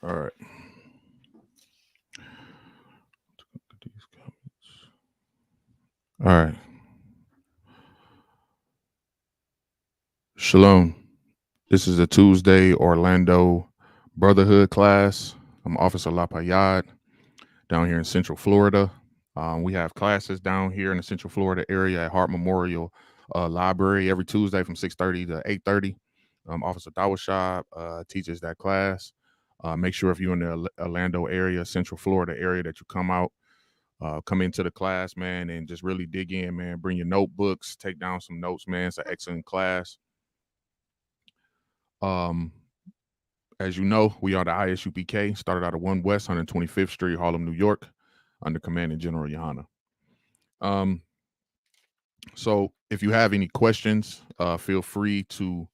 All right. All right. Shalom. This is a Tuesday Orlando Brotherhood class. I'm Officer Lapayad down here in Central Florida. We have classes down here in the Central Florida area at Hart Memorial Library every Tuesday from 6:30 to 8:30. Officer Dawashab teaches that class. Make sure if you're in the Orlando area, Central Florida area, that you come into the class, man, and just really dig in, man. Bring your notebooks, take down some notes, man. It's an excellent class. Um, as you know, we are the ISUPK, started out of 1 West, 125th Street, Harlem, New York, under Commanding General Yohana. So if you have any questions, feel free to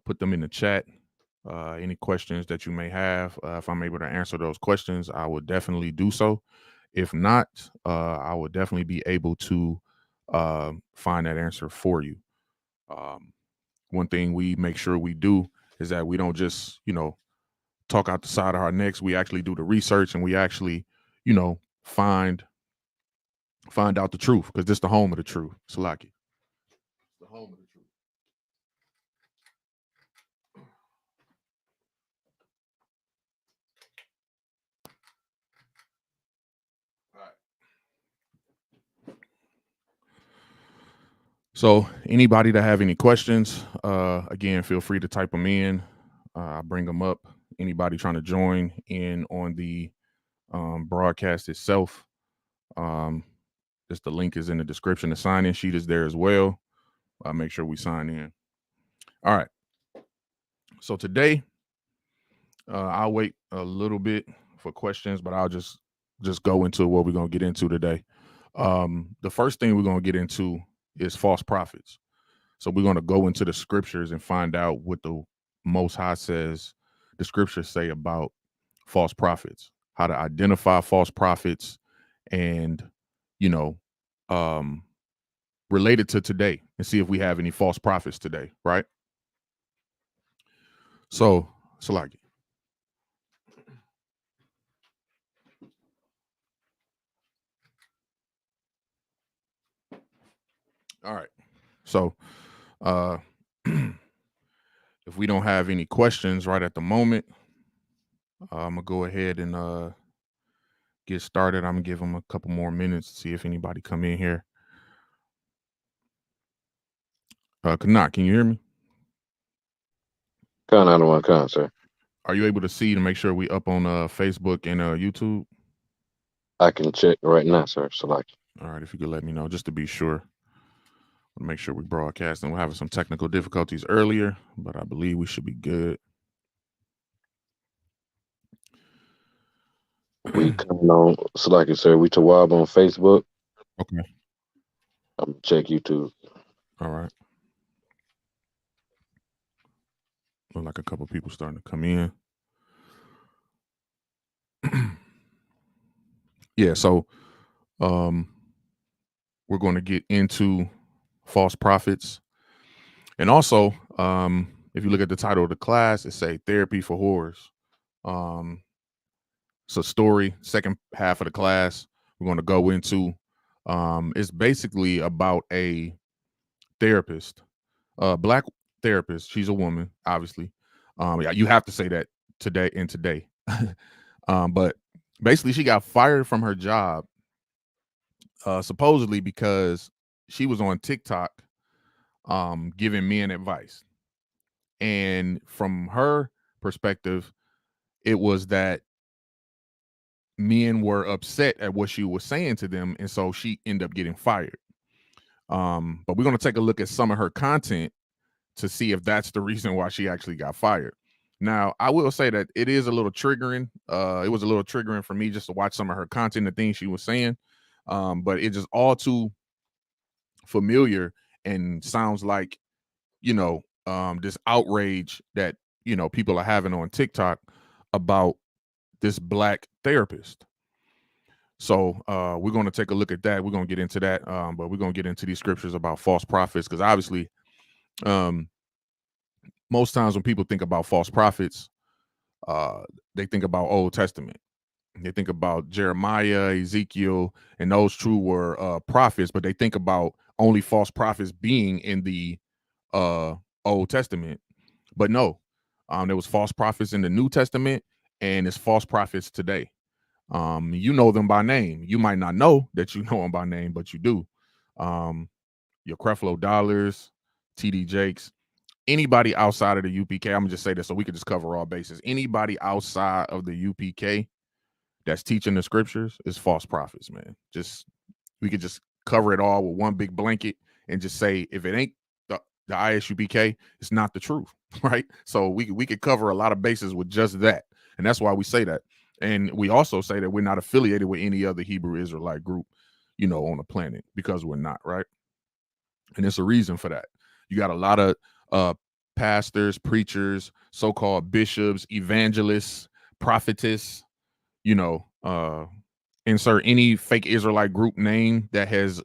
put them in the chat. Any questions that you may have, if I'm able to answer those questions, I will definitely do so. If not, I will definitely be able to find that answer for you. One thing we make sure we do is that we don't just, talk out the side of our necks. We actually do the research and we actually, find out the truth, because this is the home of the truth. Salaki. The home of the truth. All right. So anybody that have any questions, again, feel free to type them in. I bring them up. Anybody trying to join in on the broadcast itself, just the link is in the description. The sign-in sheet is there as well. Make sure we sign in. All right. So today, I'll wait a little bit for questions, but I'll just go into what we're gonna get into today. The first thing we're gonna get into is false prophets. So we're gonna go into the scriptures and find out what the Most High says. The scriptures say about false prophets, how to identify false prophets, and related to today, and see if we have any false prophets today, right? So, Salaki. All right. So, if we don't have any questions right at the moment, I'm gonna go ahead and get started. I'm gonna give them a couple more minutes to see if anybody come in here. Kanak, can you hear me? Con out of one con, sir. Are you able to see to make sure we up on Facebook and YouTube? I can check right now, sir. Select. All right, if you could let me know just to be sure. We'll make sure we broadcast. And we're having some technical difficulties earlier, but I believe we should be good. We coming on Select, sir. We Tawab on Facebook. Okay. I'm gonna check YouTube. All right. Look like a couple people starting to come in. Yeah, so we're going to get into false prophets. And also, if you look at the title of the class, it say therapy for whores. It's a story, second half of the class we're going to go into. It's basically about a therapist, black therapist. She's a woman, obviously. Yeah, you have to say that today. But basically, she got fired from her job, supposedly because she was on TikTok giving men advice. And from her perspective, it was that men were upset at what she was saying to them, and so she ended up getting fired. But we're going to take a look at some of her content to see if that's the reason why she actually got fired. Now, I will say that it is a little triggering. It was a little triggering for me just to watch some of her content, the things she was saying. But it's just all too familiar and sounds like, this outrage that, people are having on TikTok about this black therapist. So we're going to take a look at that. We're going to get into that. But we're going to get into these scriptures about false prophets, because obviously most times when people think about false prophets, uh, they think about Old Testament. They think about Jeremiah, Ezekiel, and those true were prophets, but they think about only false prophets being in the uh, Old Testament. But no, there was false prophets in the New Testament, and it's false prophets today. You know them by name. You might not know that you know them by name, but you do. Um, your Creflo Dollars, TD Jakes, anybody outside of the UPK. I'm gonna just say this so we could just cover all bases. Anybody outside of the UPK that's teaching the scriptures is false prophets, man. Just we could just cover it all with one big blanket and just say if it ain't the ISUPK, it's not the truth, right? So we could cover a lot of bases with just that, and that's why we say that. And we also say that we're not affiliated with any other Hebrew Israelite group, on the planet because we're not, right? And there's a reason for that. You got a lot of pastors, preachers, so-called bishops, evangelists, prophetess, you know, insert any fake Israelite group name that has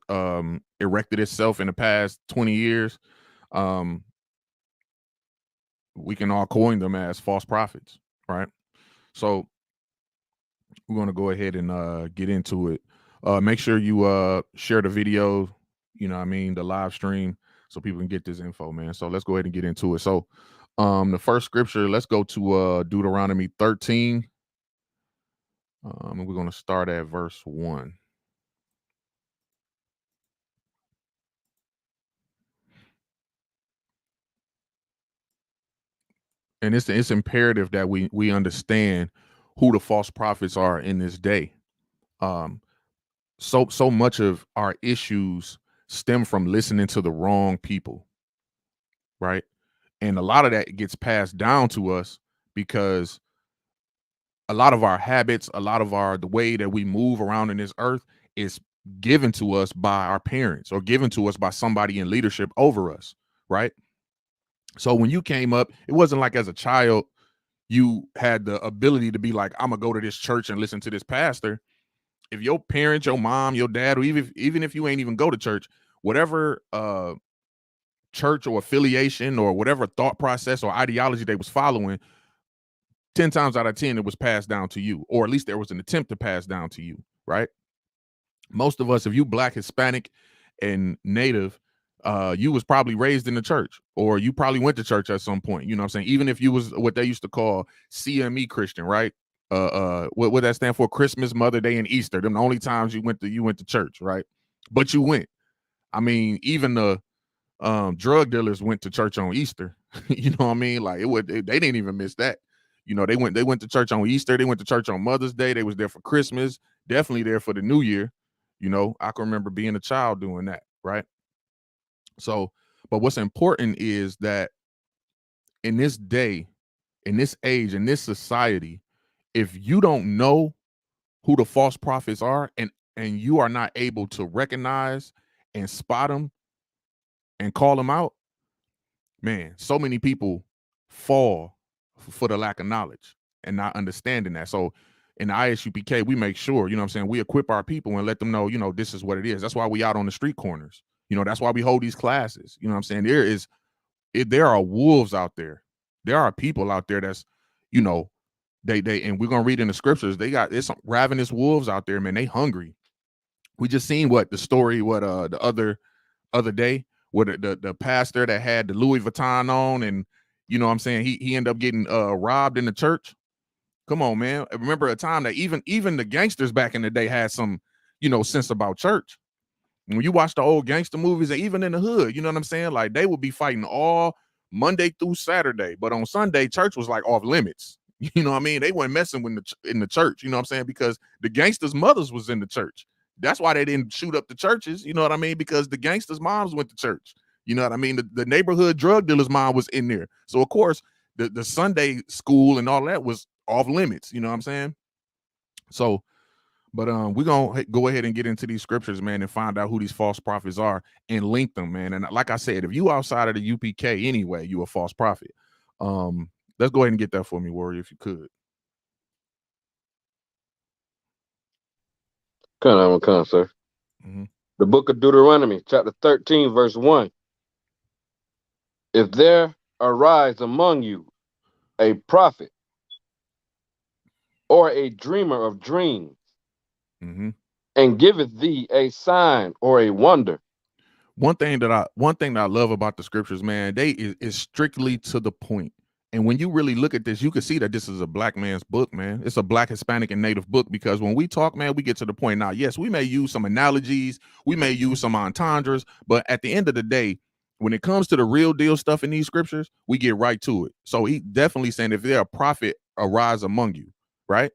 erected itself in the past 20 years. Um, we can all coin them as false prophets, right? So we're going to go ahead and get into it. Make sure you share the video, the live stream, so people can get this info, man. So let's go ahead and get into it. So the first scripture, let's go to Deuteronomy 13. And we're going to start at verse 1. And it's imperative that we understand who the false prophets are in this day. Um, so much of our issues stem from listening to the wrong people, right? And a lot of that gets passed down to us because a lot of our habits, a lot of the way that we move around in this earth is given to us by our parents or given to us by somebody in leadership over us, right? So when you came up, it wasn't like as a child you had the ability to be like, I'm gonna go to this church and listen to this pastor. If your parents, your mom, your dad, or even if you ain't even go to church, whatever church or affiliation or whatever thought process or ideology they was following, 10 times out of 10 it was passed down to you, or at least there was an attempt to pass down to you, right? Most of us, if you Black, Hispanic, and Native, you was probably raised in the church, or you probably went to church at some point. You know what I'm saying? Even if you was what they used to call CME Christian, right? What that stand for? Christmas, Mother Day, and Easter. Them the only times you went to church, right? But you went. I mean, even the drug dealers went to church on Easter. You know what I mean? Like they didn't even miss that. They went to church on Easter. They went to church on Mother's Day. They was there for Christmas. Definitely there for the New Year. I can remember being a child doing that, right? So, but what's important is that in this day, in this age, in this society, if you don't know who the false prophets are and you are not able to recognize and spot them and call them out, man, so many people fall for the lack of knowledge and not understanding that. So in the ISUPK, we make sure, we equip our people and let them know, this is what it is. That's why we out on the street corners. That's why we hold these classes. You know what I'm saying? There are wolves out there. There are people out there that's, you know, they and we're gonna read in the scriptures, there's some ravenous wolves out there, man. They hungry. We just seen the story, the other day, where the pastor that had the Louis Vuitton on, and what I'm saying, he ended up getting robbed in the church. Come on, man. I remember a time that even the gangsters back in the day had some, sense about church. When you watch the old gangster movies, and even in the hood, you know what I'm saying? Like they would be fighting all Monday through Saturday, but on Sunday, church was like off limits. You know what I mean? They weren't messing with in the church, you know what I'm saying? Because the gangsters' mothers was in the church. That's why they didn't shoot up the churches, you know what I mean? Because the gangsters' moms went to church. You know what I mean? The neighborhood drug dealer's mom was in there. So of course, the Sunday school and all that was off limits, you know what I'm saying? So, but we're gonna go ahead and get into these scriptures, man, and find out who these false prophets are and link them, man. And like I said, if you outside of the UPK anyway, you a false prophet. Let's go ahead and get that for me, Warrior, if you could. Come, sir. Mm-hmm. The book of Deuteronomy, chapter 13, verse 1. If there arise among you a prophet or a dreamer of dreams, Mm-hmm. and giveth thee a sign or a wonder. One thing that I love about the scriptures, man, they is strictly to the point. And when you really look at this, you can see that this is a black man's book, man. It's a black, Hispanic, and Native book because when we talk, man, we get to the point. Now, yes, we may use some analogies, we may use some entendres, but at the end of the day, when it comes to the real deal stuff in these scriptures, we get right to it. So he definitely saying if there a prophet arise among you, right?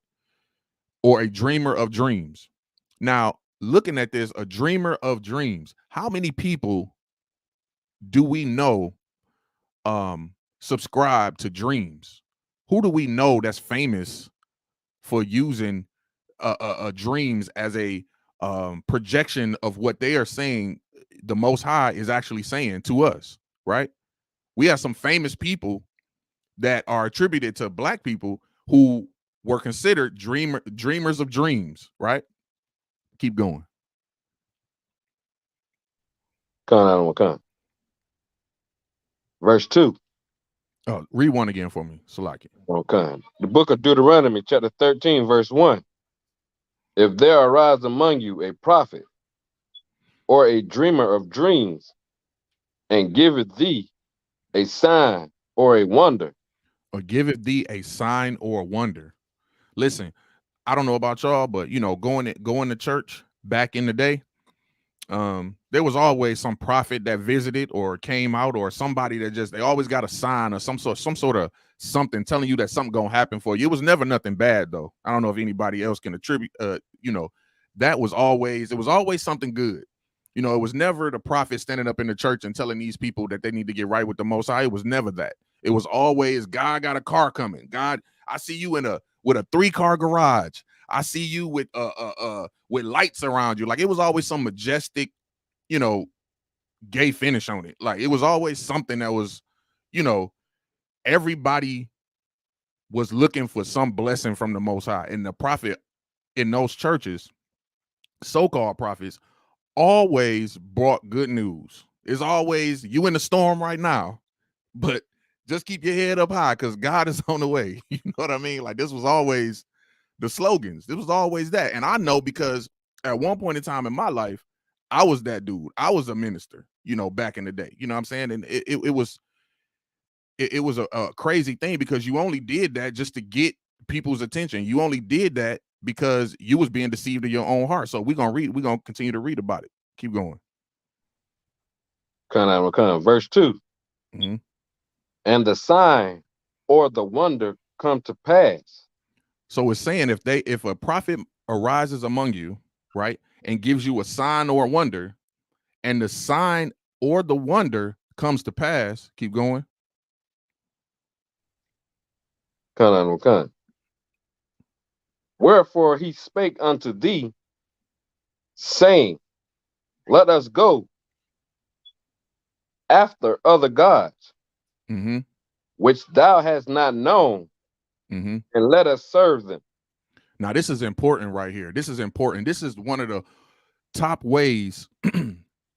Or a dreamer of dreams. Now, looking at this, a dreamer of dreams, how many people do we know subscribe to dreams? Who do we know that's famous for using dreams as a projection of what they are saying the Most High is actually saying to us, right? We have some famous people that are attributed to black people who were considered dreamers of dreams, right? Keep going. Con. Verse 2. Oh, read one again for me, Salaki. Okay. The book of Deuteronomy, chapter 13, verse 1. If there arise among you a prophet or a dreamer of dreams, and giveth thee a sign or a wonder. Or giveth thee a sign or a wonder. Listen, I don't know about y'all, but going to church back in the day, there was always some prophet that visited or came out, or somebody that they always got a sign or some sort of something telling you that something gonna happen for you. It was never nothing bad though. I don't know if anybody else can attribute that was always something good. It was never the prophet standing up in the church and telling these people that they need to get right with the Most High. It was never that. It was always, God got a car coming. God, I see you with a 3-car garage. I see you with lights around you. Like it was always some majestic, gay finish on it. Like it was always something that was, everybody was looking for some blessing from the Most High. And the prophet in those churches, so-called prophets, always brought good news. It's always you in the storm right now, but just keep your head up high because God is on the way. You know what I mean? Like this was always the slogans. This was always that. And I know because at one point in time in my life, I was that dude. I was a minister, back in the day. You know what I'm saying? And it was a crazy thing because you only did that just to get people's attention. You only did that because you was being deceived in your own heart. So we're gonna continue to read about it. Keep going. Verse 2. Mm-hmm. And the sign or the wonder come to pass. So it's saying if a prophet arises among you, right, and gives you a sign or a wonder, and the sign or the wonder comes to pass, keep going. Wherefore he spake unto thee, saying, let us go after other gods, Mm-hmm. which thou hast not known, Mm-hmm. and let us serve them. Now, this is important right here. This is important. This is one of the top ways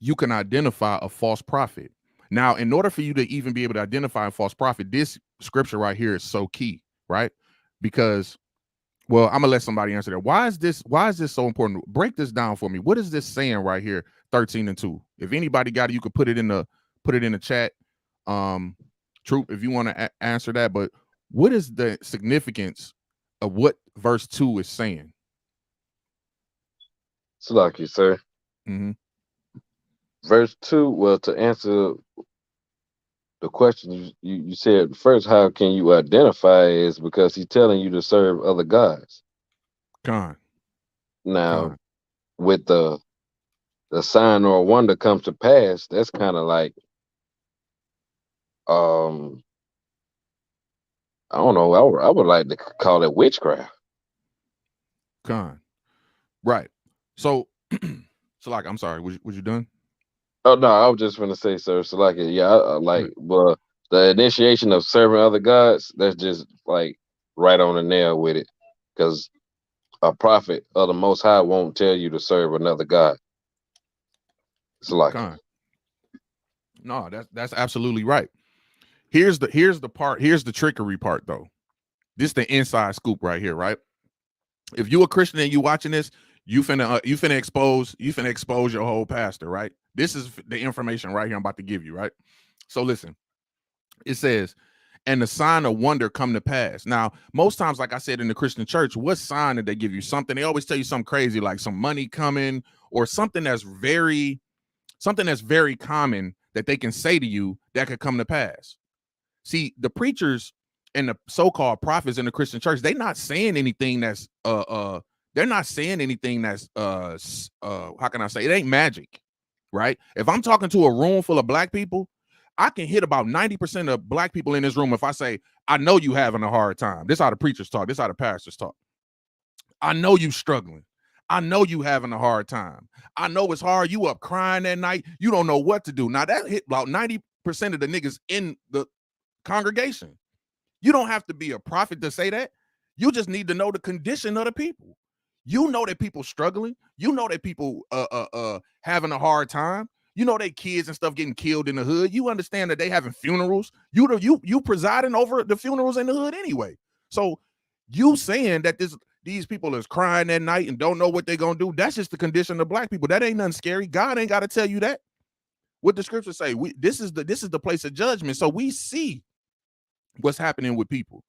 you can identify a false prophet. Now, in order for you to even be able to identify a false prophet, this scripture right here is so key, right? Because, well, I'm gonna let somebody answer that. Why is this so important? Break this down for me. What is this saying right here? 13 and 2. If anybody got it, you could put it in the chat. Troop, if you want to answer that. But what is the significance of what verse 2 is saying? Salaki, sir. Mm-hmm. Verse 2, well, to answer the question you said first, how can you identify is because he's telling you to serve other gods. Con. Now, with the sign or wonder comes to pass, that's kind of like I don't know, I would like to call it witchcraft. Con. Right. So like, I'm sorry, was you done? Oh no, I was just gonna say, sir. So like, yeah, like, well, the initiation of serving other gods, that's just like right on the nail with it, because a prophet of the Most High won't tell you to serve another god. It's like, Con. No, that's absolutely right. Here's the trickery part though. This is the inside scoop right here, right? If you a Christian and you watching this, you finna expose your whole pastor, right? This is the information right here I'm about to give you, right? So listen, it says, and the sign of wonder come to pass. Now, most times, like I said, in the Christian church, what sign did they give you? Something, they always tell you something crazy, like some money coming, or something that's very common that they can say to you that could come to pass. See, the preachers and the so-called prophets in the Christian church, they're not saying anything that's they're not saying anything that's how can I say, it ain't magic, right? If I'm talking to a room full of black people, I can hit about 90% of black people in this room if I say, I know you having a hard time. This is how the preachers talk, this is how the pastors talk. I know you struggling. I know you having a hard time. I know it's hard. You up crying that night. You don't know what to do. Now that hit about 90% of the niggas in the congregation. You don't have to be a prophet to say that. You just need to know the condition of the people. You know that people struggling. You know that people having a hard time. You know they kids and stuff getting killed in the hood. You understand that they having funerals. You presiding over the funerals in the hood anyway. So you saying that these people is crying that night and don't know what they're gonna do. That's just the condition of black people. That ain't nothing scary. God ain't got to tell you that. What the scriptures say, this is the place of judgment. So we see what's happening with people.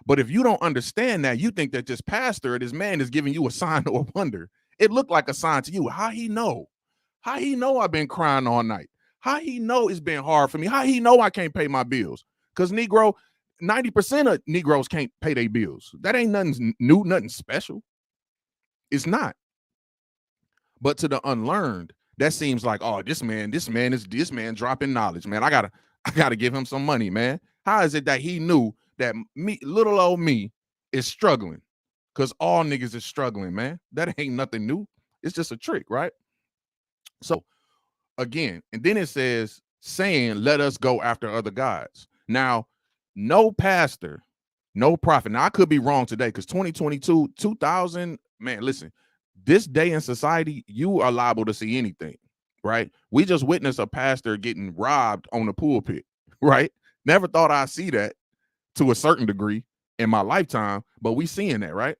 But if you don't understand that, you think that this pastor or this man is giving you a sign or a wonder. It looked like a sign to you. How he know? How he know I've been crying all night? How he know it's been hard for me? How he know I can't pay my bills? Because Negro, 90% of Negroes can't pay their bills. That ain't nothing new, nothing special. It's not. But to the unlearned, that seems like, oh, this man dropping knowledge, man. I gotta give him some money, man. How is it that he knew that me, little old me, is struggling? Because all niggas is struggling, man. That ain't nothing new. It's just a trick, right? So again, and then it says, saying, let us go after other gods. Now, no pastor, no prophet. Now, I could be wrong today because 2022, 2000, man, listen, this day in society, you are liable to see anything, right? We just witnessed a pastor getting robbed on the pulpit, right? Never thought I'd see that to a certain degree in my lifetime, but we seeing that, right?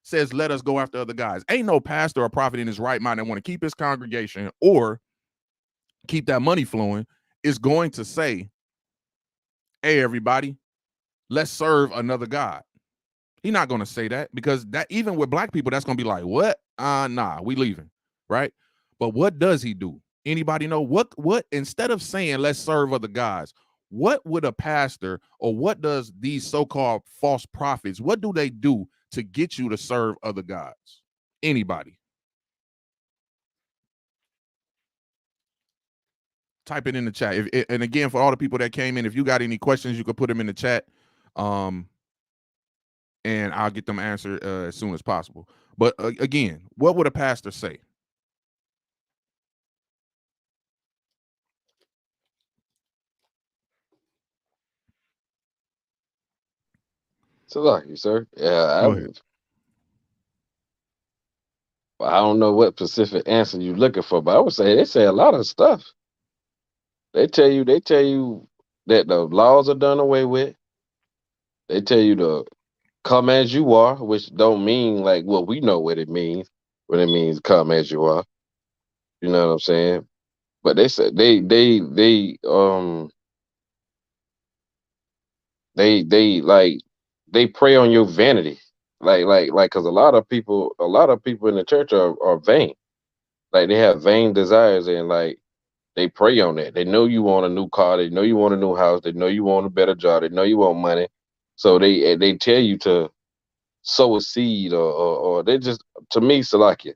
Says, let us go after other guys. Ain't no pastor or prophet in his right mind that want to keep his congregation or keep that money flowing is going to say, hey, everybody, let's serve another God. He's not going to say that, because that, even with black people, that's going to be like, what? Nah, we leaving, right? But what does he do? Anybody know what instead of saying let's serve other gods, what would a pastor, or what does these so-called false prophets, what do they do to get you to serve other gods? Anybody? Type it in the chat. And again, for all the people that came in, if you got any questions, you could put them in the chat. And I'll get them answered as soon as possible. But again, what would a pastor say? So lucky, sir. Go ahead. I don't know what specific answer you're looking for, but I would say they say a lot of stuff. They tell you that the laws are done away with. They tell you to come as you are, which don't mean like what we know what it means. What it means, come as you are. You know what I'm saying? But they said they like they prey on your vanity, like because a lot of people in the church are vain. Like they have vain desires, and like they prey on that. They know you want a new car, they know you want a new house, they know you want a better job, they know you want money, so they tell you to sow a seed, or they just, to me, Salakia.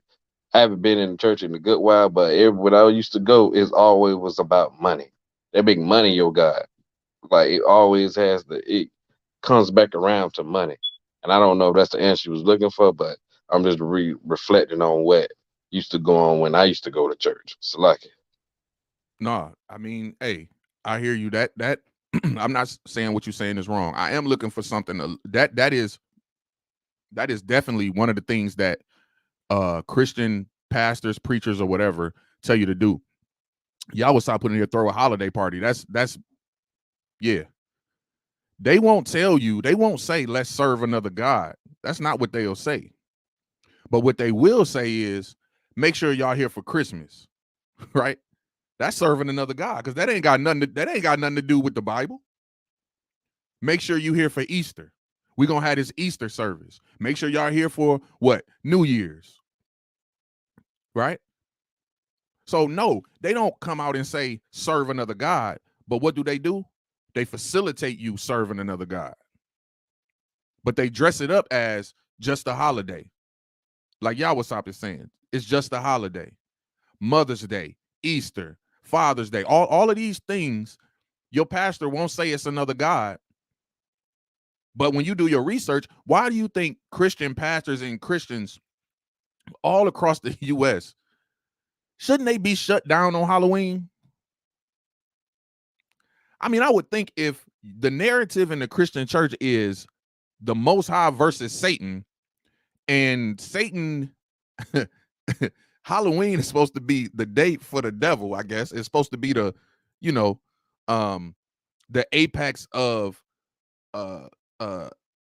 I haven't been in the church in a good while, but when I used to go, it always was about money. They make money your God. Like it always it comes back around to money. And I don't know if that's the answer you was looking for, but I'm just reflecting on what used to go on when I used to go to church. Salakia. No, I mean, hey, I hear you. That I'm not saying what you're saying is wrong. I am looking for something that is definitely one of the things that Christian pastors, preachers, or whatever tell you to do. Y'all was stop putting here, throw a holiday party. That's yeah. They won't tell you, they won't say, let's serve another God. That's not what they'll say. But what they will say is, make sure y'all here for Christmas, right? That's serving another God, because that ain't got nothing to do with the Bible. Make sure you here for Easter. We're gonna have this Easter service. Make sure y'all here for what? New Year's, right? So no, they don't come out and say serve another God. But what do? They facilitate you serving another God. But they dress it up as just a holiday. Like Yawasop is saying, it's just a holiday. Mother's Day, Easter, Father's Day, all of these things, your pastor won't say it's another God. But when you do your research, why do you think Christian pastors and Christians all across the U.S., shouldn't they be shut down on Halloween? I mean, I would think if the narrative in the Christian church is the Most High versus Satan, and Satan, Halloween is supposed to be the date for the devil, I guess. It's supposed to be the, you know, the apex of uh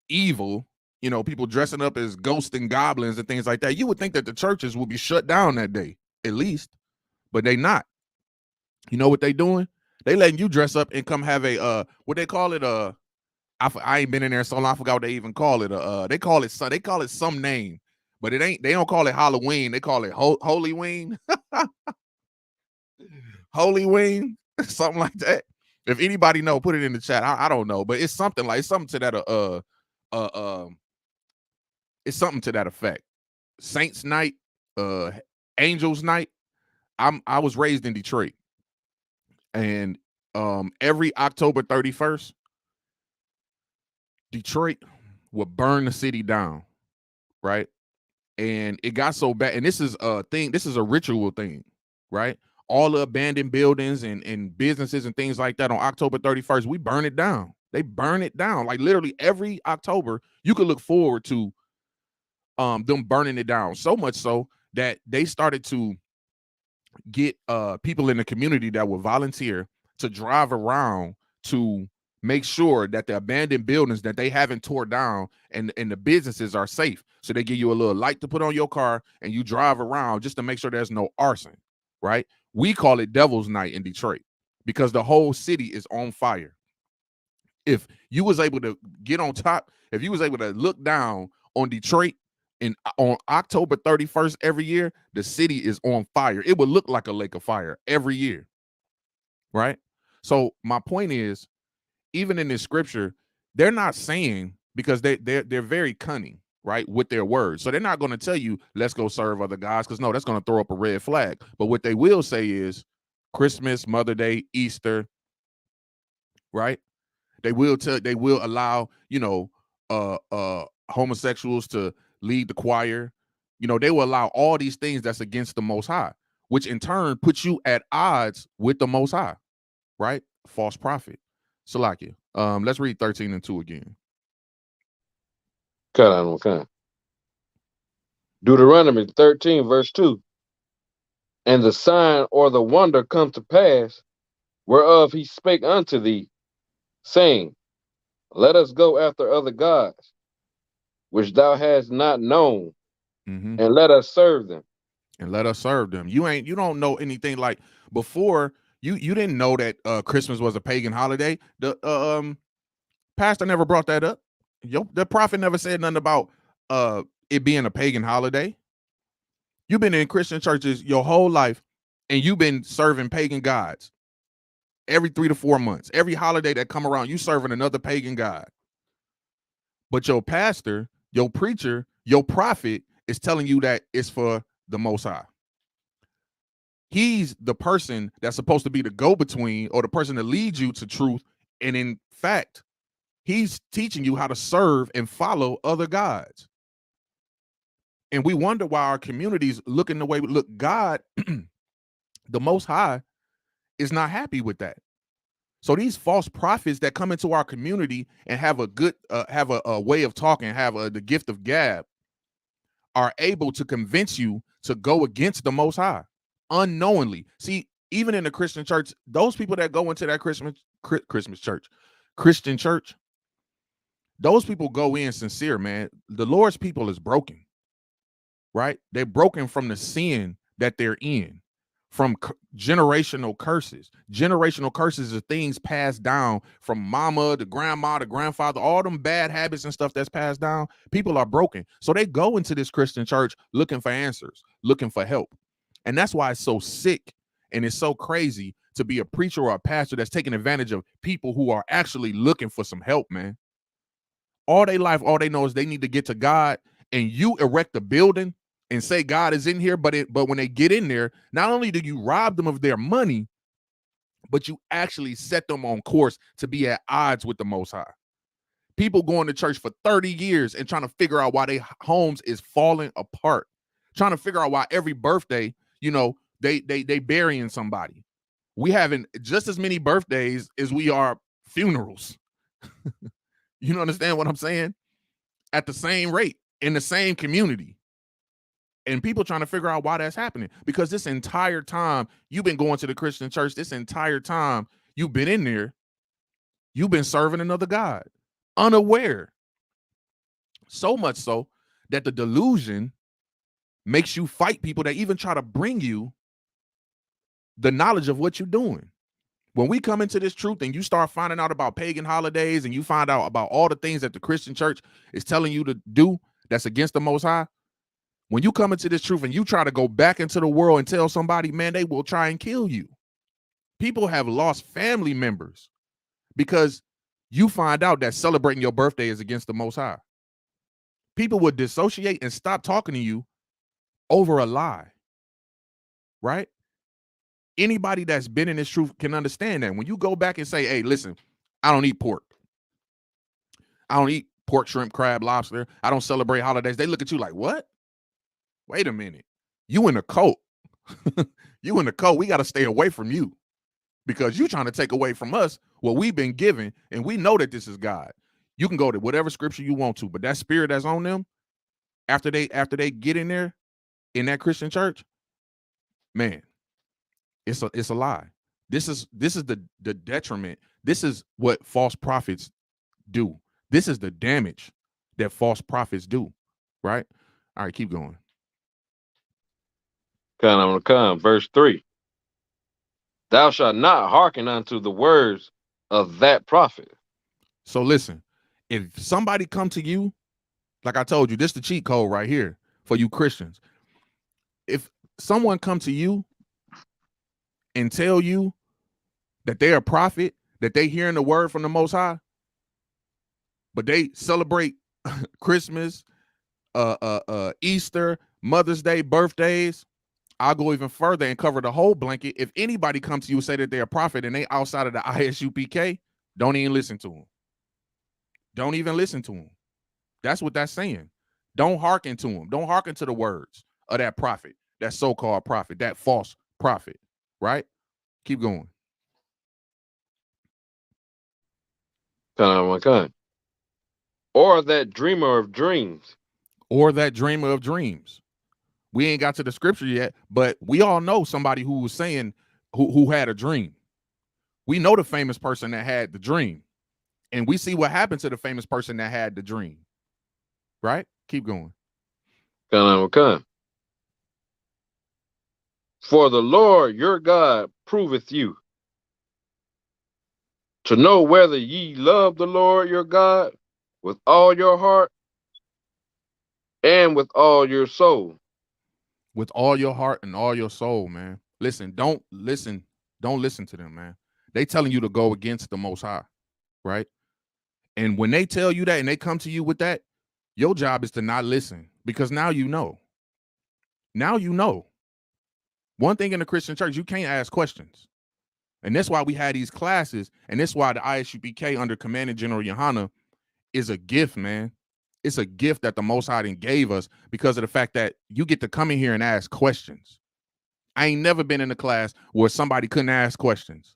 evil, people dressing up as ghosts and goblins and things like that. You would think that the churches will be shut down that day, at least, but they not. You know what they doing? They letting you dress up and come have a what they call it, I ain't been in there so long, I forgot what they even call it. They call it some name, but it ain't. They don't call it Halloween. They call it Holy Ween, Holy Ween, something like that. If anybody know, put it in the chat. I don't know, but it's something to that it's something to that effect. Saints Night, Angels Night. I was raised in Detroit, and every October 31st, Detroit would burn the city down, right? And it got so bad, and this is a thing, this is a ritual thing, right? All the abandoned buildings and businesses and things like that on October 31st, we burn it down. They burn it down. Like literally every October, you could look forward to them burning it down. So much so that they started to get people in the community that would volunteer to drive around to make sure that the abandoned buildings that they haven't tore down and the businesses are safe. So they give you a little light to put on your car and you drive around just to make sure there's no arson, right? We call it Devil's Night in Detroit because the whole city is on fire. If you was able to get on top, if you was able to look down on Detroit on October 31st every year, the city is on fire. It would look like a lake of fire every year, right? So my point is, even in this scripture, they're not saying, because they're very cunning, right, with their words. So they're not going to tell you, let's go serve other gods, because no, that's going to throw up a red flag. But what they will say is Christmas, Mother Day, Easter, right? They will allow, homosexuals to lead the choir. They will allow all these things that's against the Most High, which in turn puts you at odds with the Most High, right? False prophet. Salakia. Let's read 13:2 again. Cut on kind. Deuteronomy 13, verse 2. And the sign or the wonder come to pass, whereof he spake unto thee, saying, let us go after other gods, which thou hast not known, Mm-hmm. and let us serve them. And let us serve them. You don't know anything like before. You didn't know that Christmas was a pagan holiday. The pastor never brought that up. The prophet never said nothing about it being a pagan holiday. You've been in Christian churches your whole life, and you've been serving pagan gods every 3 to 4 months. Every holiday that come around, you serving another pagan god. But your pastor, your preacher, your prophet is telling you that it's for the Most High. He's the person that's supposed to be the go-between or the person that leads you to truth. And in fact, he's teaching you how to serve and follow other gods. And we wonder why our communities look in the way we look. God, the Most High, is not happy with that. So these false prophets that come into our community and have a good, have a way of talking, have the gift of gab, are able to convince you to go against the Most High unknowingly. See, even in the Christian church, those people that go into that Christian church, Those people go in sincere, man. The Lord's people is broken, right? They're broken from the sin that they're in, from generational curses. Generational curses are things passed down from mama to grandma to grandfather, all them bad habits and stuff that's passed down. People are broken. So they go into this Christian church looking for answers, looking for help. And that's why it's so sick and it's so crazy to be a preacher or a pastor that's taking advantage of people who are actually looking for some help, man. All they life, all they know is they need to get to God, and you erect a building and say God is in here, but when they get in there, not only do you rob them of their money, but you actually set them on course to be at odds with the Most High. People going to church for 30 years and trying to figure out why their homes is falling apart, trying to figure out why every birthday, they burying somebody. We having just as many birthdays as we are funerals. You understand what I'm saying? At the same rate, in the same community. And people trying to figure out why that's happening. Because this entire time you've been going to the Christian church, this entire time you've been in there, you've been serving another God, unaware. So much so that the delusion makes you fight people that even try to bring you the knowledge of what you're doing. When we come into this truth and you start finding out about pagan holidays and you find out about all the things that the Christian church is telling you to do that's against the Most High, when you come into this truth and you try to go back into the world and tell somebody, man, they will try and kill you. People have lost family members because you find out that celebrating your birthday is against the Most High. People would dissociate and stop talking to you over a lie, right? Anybody that's been in this truth can understand that. When you go back and say, hey, listen, I don't eat pork. I don't eat pork, shrimp, crab, lobster. I don't celebrate holidays. They look at you like, what? Wait a minute. You in a cult. You in a cult. We got to stay away from you because you're trying to take away from us what we've been given, and we know that this is God. You can go to whatever scripture you want to, but that spirit that's on them, after they get in there in that Christian church, man, it's a lie. This is the detriment. This is what false prophets do. This is the damage that false prophets do, right? All right, keep going. Verse 3. Thou shalt not hearken unto the words of that prophet. So listen, if somebody come to you, like I told you, this is the cheat code right here for you Christians. If someone come to you and tell you that they're a prophet, that they hearing the word from the Most High, but they celebrate Christmas, Easter, Mother's Day, birthdays, I'll go even further and cover the whole blanket. If anybody comes to you and say that they're a prophet and they outside of the ISUPK, don't even listen to them. Don't even listen to them. That's what that's saying. Don't hearken to them. Don't hearken to the words of that prophet, that so-called prophet, that false prophet, right? Keep going. Or that dreamer of dreams. Or that dreamer of dreams. We ain't got to the scripture yet, but we all know somebody who was saying who had a dream. We know the famous person that had the dream, and we see what happened to the famous person that had the dream, right? Keep going. For the Lord your God proveth you, to know whether ye love the Lord your God with all your heart and with all your soul. With all your heart and all your soul, man. Listen, don't listen to them, man. They telling you to go against the Most High, right? And when they tell you that and they come to you with that, your job is to not listen, because now you know. Now you know. One thing in the Christian church, you can't ask questions. And that's why we had these classes, and that's why the ISUPK under Commanding General Yohana is a gift, man. It's a gift that the Most High gave us because of the fact that you get to come in here and ask questions. I ain't never been in a class where somebody couldn't ask questions.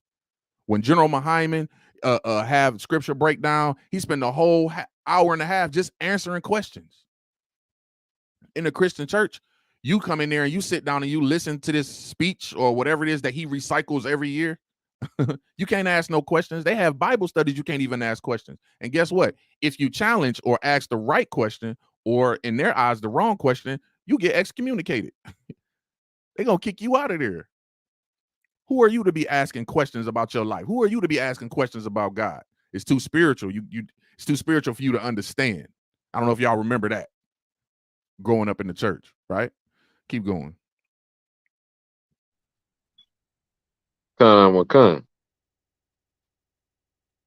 When General Mahaiman have scripture breakdown, he spent a whole hour and a half just answering questions. In the Christian church, you come in there and you sit down and you listen to this speech or whatever it is that he recycles every year, You can't ask no questions. They have Bible studies. You can't even ask questions. And guess what? If you challenge or ask the right question, or in their eyes, the wrong question, you get excommunicated. They're going to kick you out of there. Who are you to be asking questions about your life? Who are you to be asking questions about God? It's too spiritual. It's too spiritual for you to understand. I don't know if y'all remember that growing up in the church, right? Keep going. Come.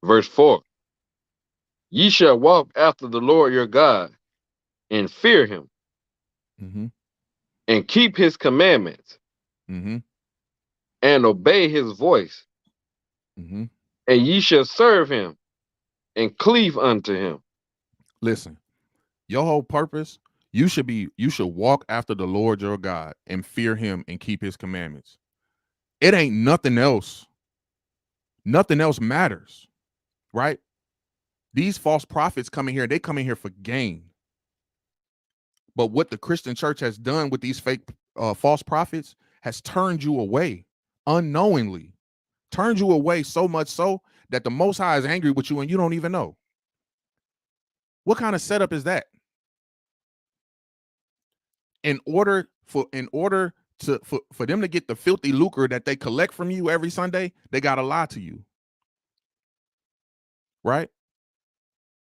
Verse 4. Ye shall walk after the Lord your God and fear him Mm-hmm. and keep his commandments Mm-hmm. and obey his voice. Mm-hmm. And ye shall serve him and cleave unto him. Listen, your whole purpose, you should walk after the Lord your God and fear him and keep his commandments. It ain't nothing else. Nothing else matters, right? These false prophets come in here, they come in here for gain. But what the Christian church has done with these fake false prophets has turned you away unknowingly, turned you away so much so that the Most High is angry with you and you don't even know. What kind of setup is that? For them to get the filthy lucre that they collect from you every Sunday, they got to lie to you, right?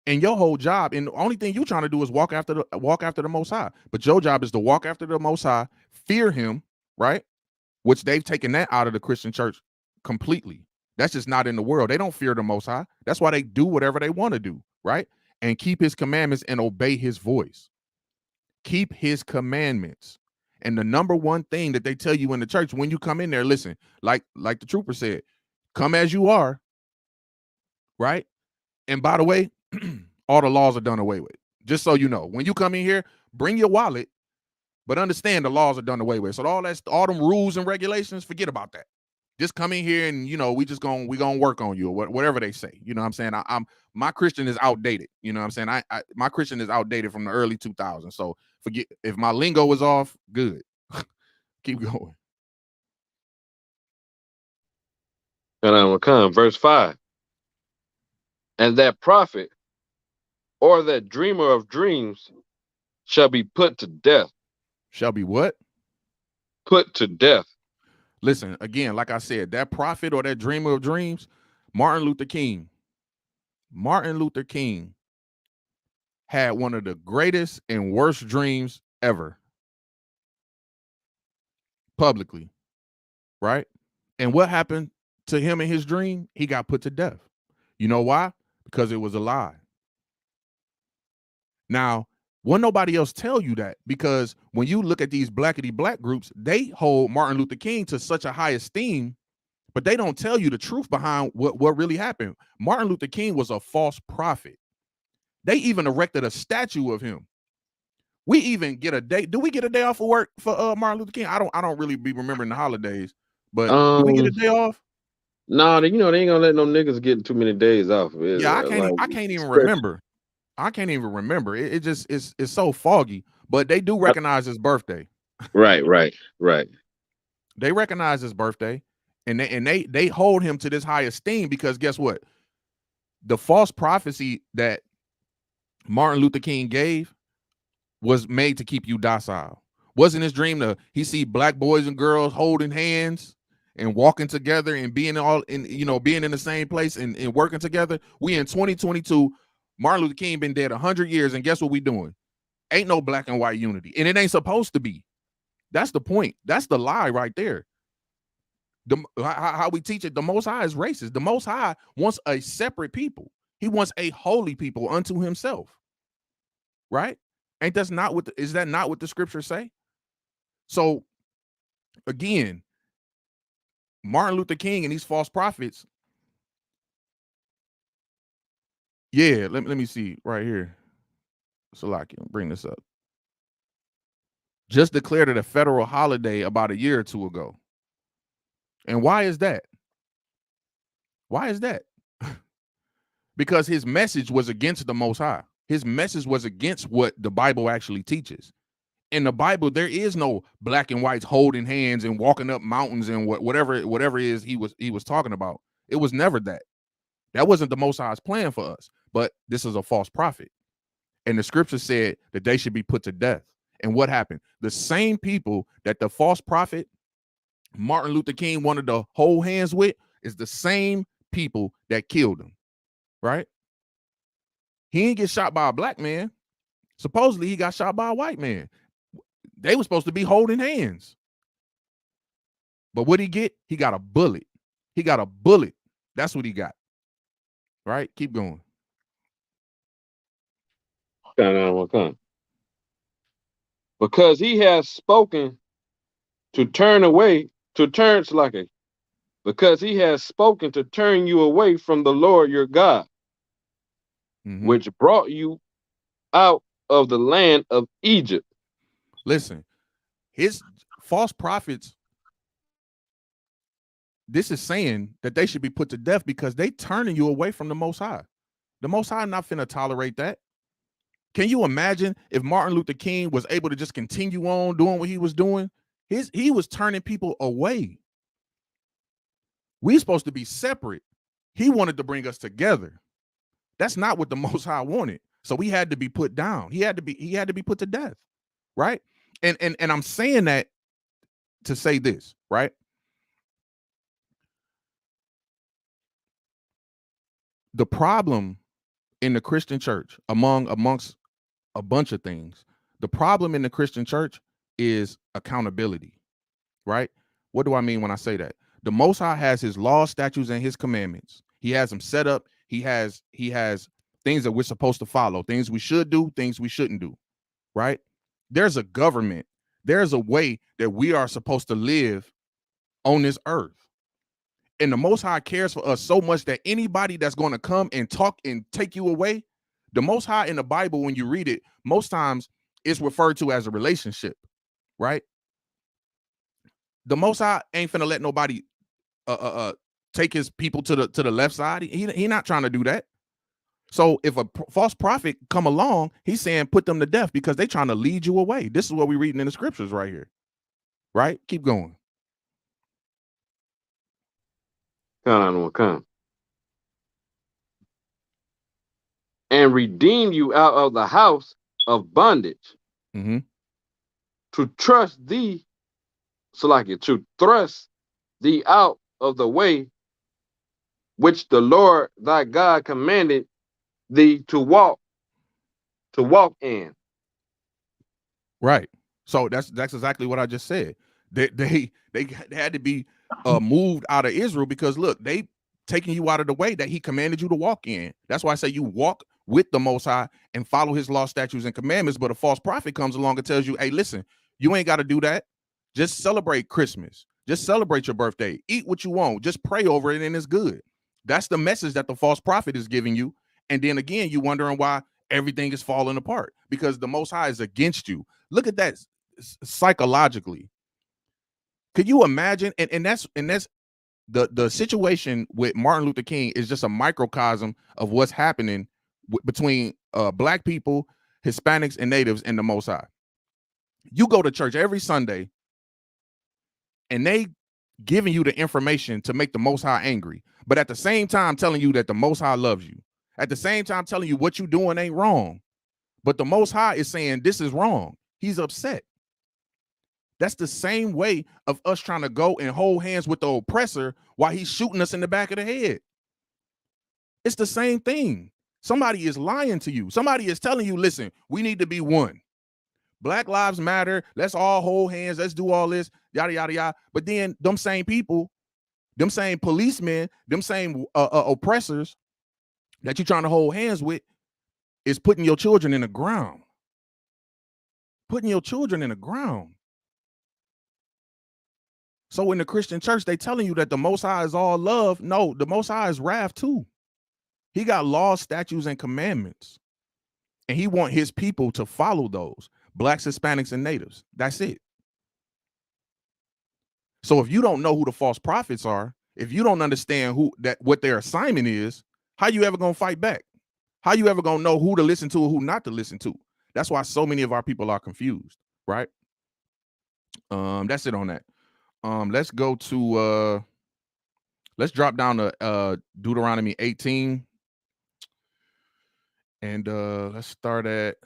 And your whole job, and the only thing you're trying to do is walk after the Most High. But your job is to walk after the Most High, fear him, right? Which they've taken that out of the Christian church completely. That's just not in the world. They don't fear the Most High. That's why they do whatever they want to do, right? And keep his commandments and obey his voice. Keep his commandments. And the number one thing that they tell you in the church when you come in there, listen, like the trooper said, come as you are, right? And by the way, all the laws are done away with. Just so you know, when you come in here, bring your wallet, but understand the laws are done away with. So all them rules and regulations, forget about that. Just come in here and we gonna work on you or whatever they say. You know what I'm saying? I'm my Christian is outdated. You know what I'm saying? My Christian is outdated from the early 2000s. So forget if my lingo was off. Good. Keep going. Come. Verse 5. And that prophet or that dreamer of dreams shall be put to death. Shall be what? Put to death. Listen, again, like I said, that prophet or that dreamer of dreams, Martin Luther King. Martin Luther King had one of the greatest and worst dreams ever. Publicly, right? And what happened to him in his dream? He got put to death. You know why? Because it was a lie. Now, won't nobody else tell you that, because when you look at these blackity black groups, they hold Martin Luther King to such a high esteem, but they don't tell you the truth behind what really happened. Martin Luther King was a false prophet. They even erected a statue of him. We even get a day. Do we get a day off of work for Martin Luther King? I don't really be remembering the holidays, but do we get a day off? No, they ain't gonna let no niggas get too many days off. Yeah, Like, I can't even remember. I can't even remember. It just it's so foggy. But they do recognize his birthday. right. They recognize his birthday, and they hold him to this high esteem because guess what? The false prophecy that Martin Luther King gave was made to keep you docile. Wasn't his dream to he see black boys and girls holding hands and walking together and being all in, being in the same place and working together? We in 2022, Martin Luther King been dead 100 years, and guess what we doing? Ain't no black and white unity, and it ain't supposed to be. That's the point. That's the lie right there. How we teach it, the Most High is racist. The Most High wants a separate people. He wants a holy people unto himself. Right? Ain't that's not what is that not what the scriptures say? So again, Martin Luther King and these false prophets. Yeah, let me see right here. Salaki, bring this up. Just declared it a federal holiday about a year or two ago. And why is that? Why is that? Because his message was against the Most High. His message was against what the Bible actually teaches. in the Bible, there is no black and whites holding hands and walking up mountains and whatever it is he was talking about. It was never that. That wasn't the Most High's plan for us. But this is a false prophet. And the scripture said that they should be put to death. And what happened? The same people that the false prophet Martin Luther King wanted to hold hands with is the same people that killed him, right? He didn't get shot by a black man. Supposedly he got shot by a white man. They were supposed to be holding hands. But what he get? He got a bullet. He got a bullet. That's what he got. Right? Keep going. Because he has spoken to turn away, to turn Slaki. Because he has spoken to turn you away from the Lord your God, which brought you out of the land of Egypt. Listen, his false prophets, this is saying that they should be put to death because they turning you away from the Most High. The Most High not finna tolerate that. Can you imagine if Martin Luther King was able to just continue on doing what he was doing? He was turning people away. We're supposed to be separate. He wanted to bring us together. That's not what the Most High wanted. So we had to be put down. He had to be put to death, right? And I'm saying that to say this, right? The problem in the Christian church, amongst a bunch of things, the problem in the Christian church is accountability, right? What do I mean when I say that? The Most High has his laws, statutes, and his commandments. He has them set up. He has things that we're supposed to follow, things we should do, things we shouldn't do, right? There's a government. There's a way that we are supposed to live on this earth. And the Most High cares for us so much that anybody that's going to come and talk and take you away, the Most High in the Bible, when you read it, most times it's referred to as a relationship, right? The Most High ain't finna let nobody take his people to the left side. He not trying to do that. So if a false prophet come along, he's saying put them to death because they trying to lead you away. This is what we're reading in the scriptures right here, right? Keep going. And redeem you out of the house of bondage, to trust thee, to thrust thee out of the way which the Lord thy God commanded thee to walk in. Right. So that's exactly what I just said. They had to be moved out of Israel because look, they taking you out of the way that he commanded you to walk in. That's why I say you walk with the Most High and follow his law, statutes, and commandments. But a false prophet comes along and tells you, hey, listen, you ain't got to do that. Just celebrate Christmas. Just celebrate your birthday. Eat what you want. Just pray over it and it's good. That's the message that the false prophet is giving you. And then again, you wondering why everything is falling apart because the Most High is against you. Look at that psychologically. Could you imagine? And that's the situation with Martin Luther King is just a microcosm of what's happening between black people, Hispanics, and natives and the Most High. You go to church every Sunday and they giving you the information to make the Most High angry, but at the same time telling you that the Most High loves you. At the same time telling you what you're doing ain't wrong. But the Most High is saying this is wrong. He's upset. That's the same way of us trying to go and hold hands with the oppressor while he's shooting us in the back of the head. It's the same thing. Somebody is lying to you. Somebody is telling you, listen, we need to be one. Black lives matter. Let's all hold hands. Let's do all this, yada, yada, yada. But then them same people, them same policemen, them same oppressors that you're trying to hold hands with is putting your children in the ground. Putting your children in the ground. So in the Christian church, they telling you that the Most High is all love. No, the Most High is wrath too. He got laws, statutes, and commandments. And he want his people to follow those. Blacks, Hispanics, and natives. That's it. So if you don't know who the false prophets are, if you don't understand what their assignment is, how you ever gonna fight back? How you ever gonna know who to listen to or who not to listen to? That's why so many of our people are confused. right? That's it on that. Let's go to let's drop down to Deuteronomy 18, and let's start at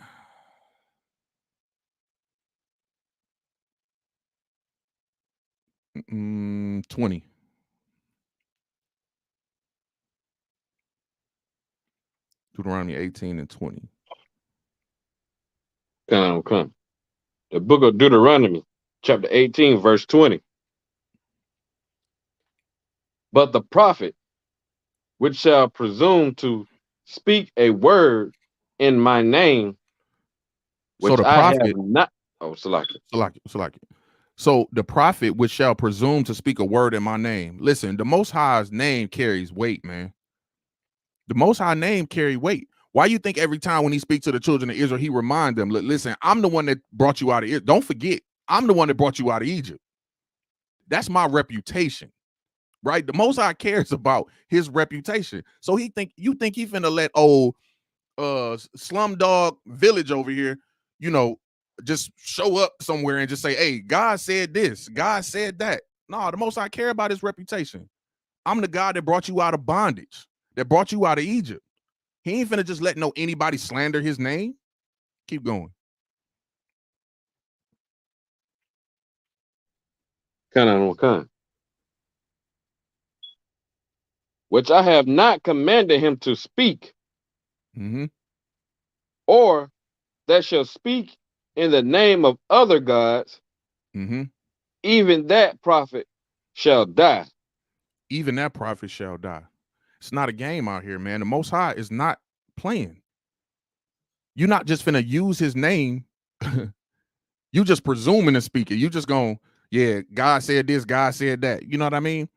20. Deuteronomy 18 and 20. Come. The book of Deuteronomy, chapter 18, verse 20. But the prophet which shall presume to speak a word in my name, So which the I have prophet, not. Oh, Salaki. Salaki. So the prophet which shall presume to speak a word in my name. Listen, the Most High's name carries weight, man. The Most High name carry weight. Why you think every time when he speaks to the children of Israel, he remind them, listen, I'm the one that brought you out of Egypt. Don't forget, I'm the one that brought you out of Egypt. That's my reputation, right? The Most High cares about his reputation. So you think he finna let old slumdog village over here, you know, just show up somewhere and just say, hey, God said this, God said that. No, the Most High care about his reputation. I'm the God that brought you out of bondage, that brought you out of Egypt. He ain't finna just let anybody slander his name. Keep going. Kind. Which I have not commanded him to speak, Mm-hmm. or that shall speak in the name of other gods, Mm-hmm. even that prophet shall die. Even that prophet shall die. It's not a game out here, man. The Most High is not playing. You're not just finna use his name. You just presuming to speak it. You just going, yeah, God said this, God said that. You know what I mean?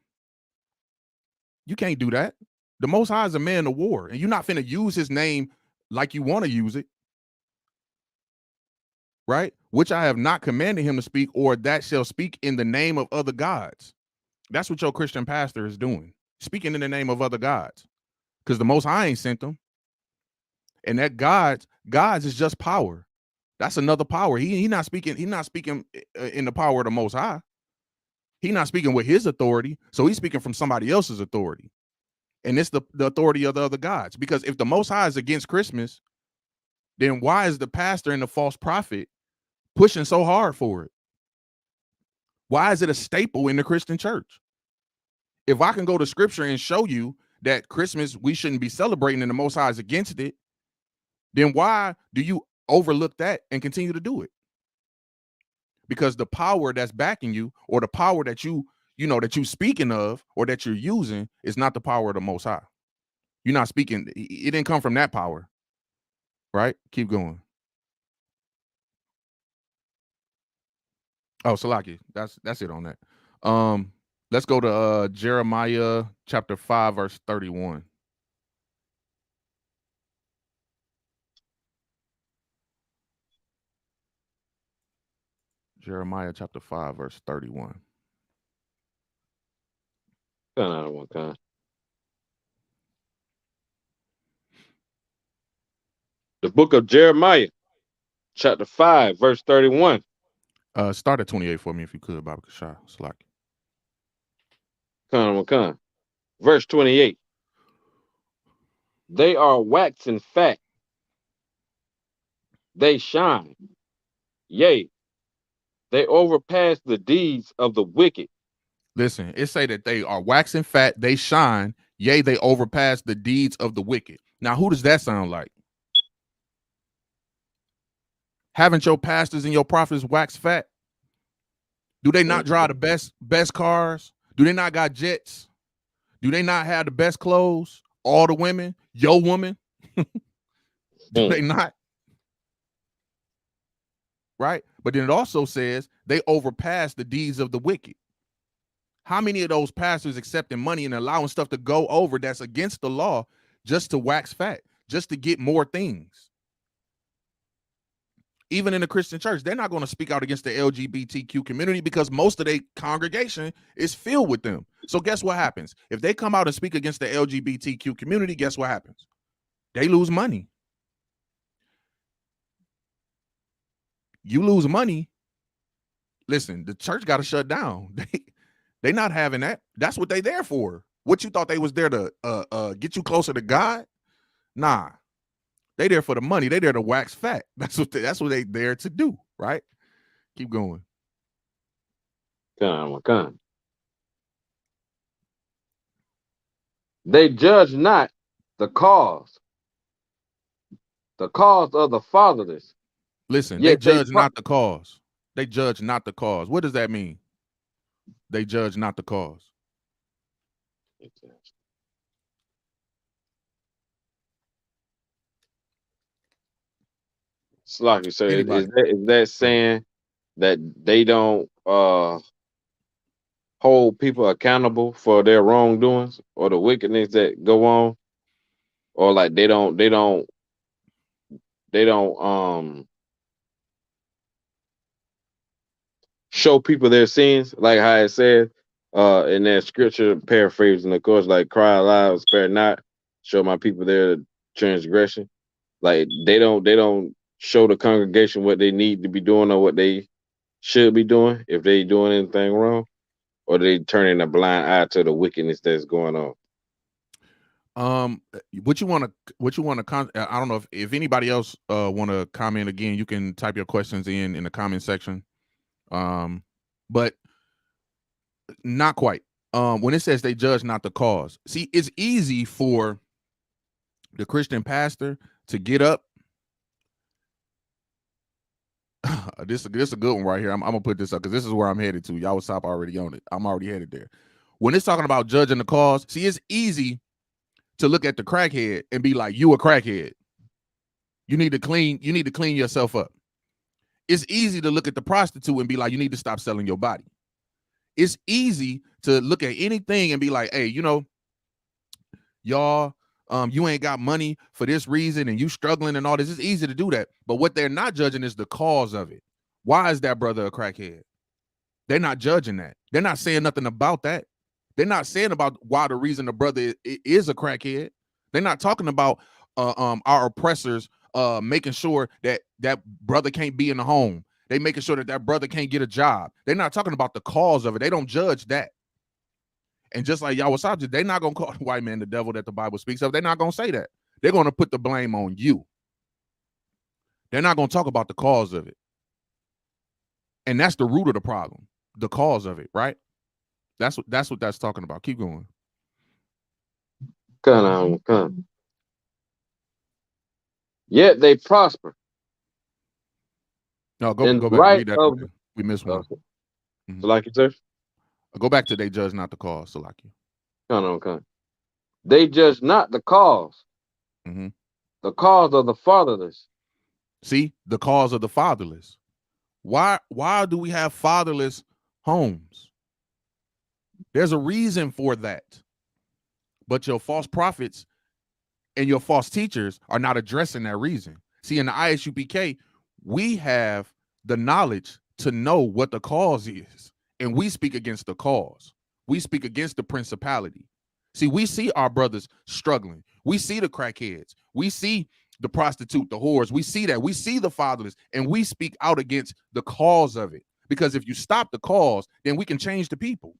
You can't do that. The Most High is a man of war, and you're not finna use his name like you want to use it, right? Which I have not commanded him to speak, or that shall speak in the name of other gods. That's what your Christian pastor is doing, speaking in the name of other gods, because the Most High ain't sent them, and that gods is just power. That's another power. He not speaking. He not speaking in the power of the Most High. He not speaking with his authority, so he's speaking from somebody else's authority, and it's the authority of the other gods. Because if the Most High is against Christmas, then why is the pastor and the false prophet pushing so hard for it? Why is it a staple in the Christian church? If I can go to scripture and show you that Christmas we shouldn't be celebrating and the Most High is against it, then why do you overlook that and continue to do it? Because the power that's backing you, or the power that that you speaking of or that you're using, is not the power of the Most High. You're not speaking. It didn't come from that power, right? Keep going. Oh, Salaki, that's it on that. Let's go to Jeremiah chapter 5, verse 31. Jeremiah chapter 5, verse 31. Kind. The book of Jeremiah, chapter 5, verse 31. Start at 28 for me if you could, Baba Kashah. Salaki. Kind. Verse 28. They are waxen fat, they shine. Yea, they overpass the deeds of the wicked. Listen, it say that they are waxing fat, they shine, yea, they overpass the deeds of the wicked. Now, who does that sound like? Haven't your pastors and your prophets wax fat? Do they not drive the best cars? Do they not got jets? Do they not have the best clothes? All the women, your woman, do they not? Right? But then it also says they overpass the deeds of the wicked. How many of those pastors accepting money and allowing stuff to go over that's against the law just to wax fat, just to get more things? Even in the Christian church, they're not going to speak out against the LGBTQ community because most of their congregation is filled with them. So guess what happens? If they come out and speak against the LGBTQ community, guess what happens? They lose money. you lose money. Listen, the church got to shut down. They not having that. That's what they there for. What you thought they was there to get you closer to God? Nah, they there for the money. They there to wax fat. That's what they there to do. Right? Keep going. Come. They judge not the cause, the cause of the fatherless. Listen, they Yet they judge not the cause. They judge not the cause. What does that mean? They judge not the cause. It's like you say, Anybody. is that saying that they don't hold people accountable for their wrongdoings or the wickedness that go on, or like they don't show people their sins, like how it says in that scripture, paraphrasing, of course, like cry aloud, spare not, show my people their transgression. Like they don't show the congregation what they need to be doing or what they should be doing if they doing anything wrong, or they turning a blind eye to the wickedness that's going on. What you want to I don't know if anybody else want to comment again. You can type your questions in the comment section. But not quite. When it says they judge not the cause, see, it's easy for the Christian pastor to get up. This is a good one right here. I'm gonna put this up because this is where I'm headed to. Y'all was top already on it. I'm already headed there. When it's talking about judging the cause, see, it's easy to look at the crackhead and be like, you a crackhead. You need to clean yourself up. It's easy to look at the prostitute and be like, you need to stop selling your body. It's easy to look at anything and be like, hey, y'all, you ain't got money for this reason and you struggling and all this. It's easy to do that. But what they're not judging is the cause of it. Why is that brother a crackhead? They're not judging that. They're not saying nothing about that. They're not saying about why the reason the brother is a crackhead. They're not talking about our oppressors making sure that that brother can't be in the home. They making sure that that brother can't get a job. They're not talking about the cause of it. They don't judge that. And just like y'all was subject, they're not gonna call the white man the devil that the Bible speaks of. They're not gonna say that. They're gonna put the blame on you. They're not gonna talk about the cause of it. And that's the root of the problem, the cause of it, right? That's what that's talking about. Keep going. Come. Yet they prosper No, in go back. right Read that of again. We missed one. so Mm-hmm. like you said. Go back to they judge not the cause, Salaki. Come. They judge not the cause, Mm-hmm. the cause of the fatherless. See, the cause of the fatherless. Why do we have fatherless homes? There's a reason for that. But your false prophets and your false teachers are not addressing that reason. See, in the ISUPK, we have the knowledge to know what the cause is, and we speak against the cause. We speak against the principality. See, we see our brothers struggling. We see the crackheads. We see the prostitute, the whores. We see that. We see the fatherless, and we speak out against the cause of it. Because if you stop the cause, then we can change the people.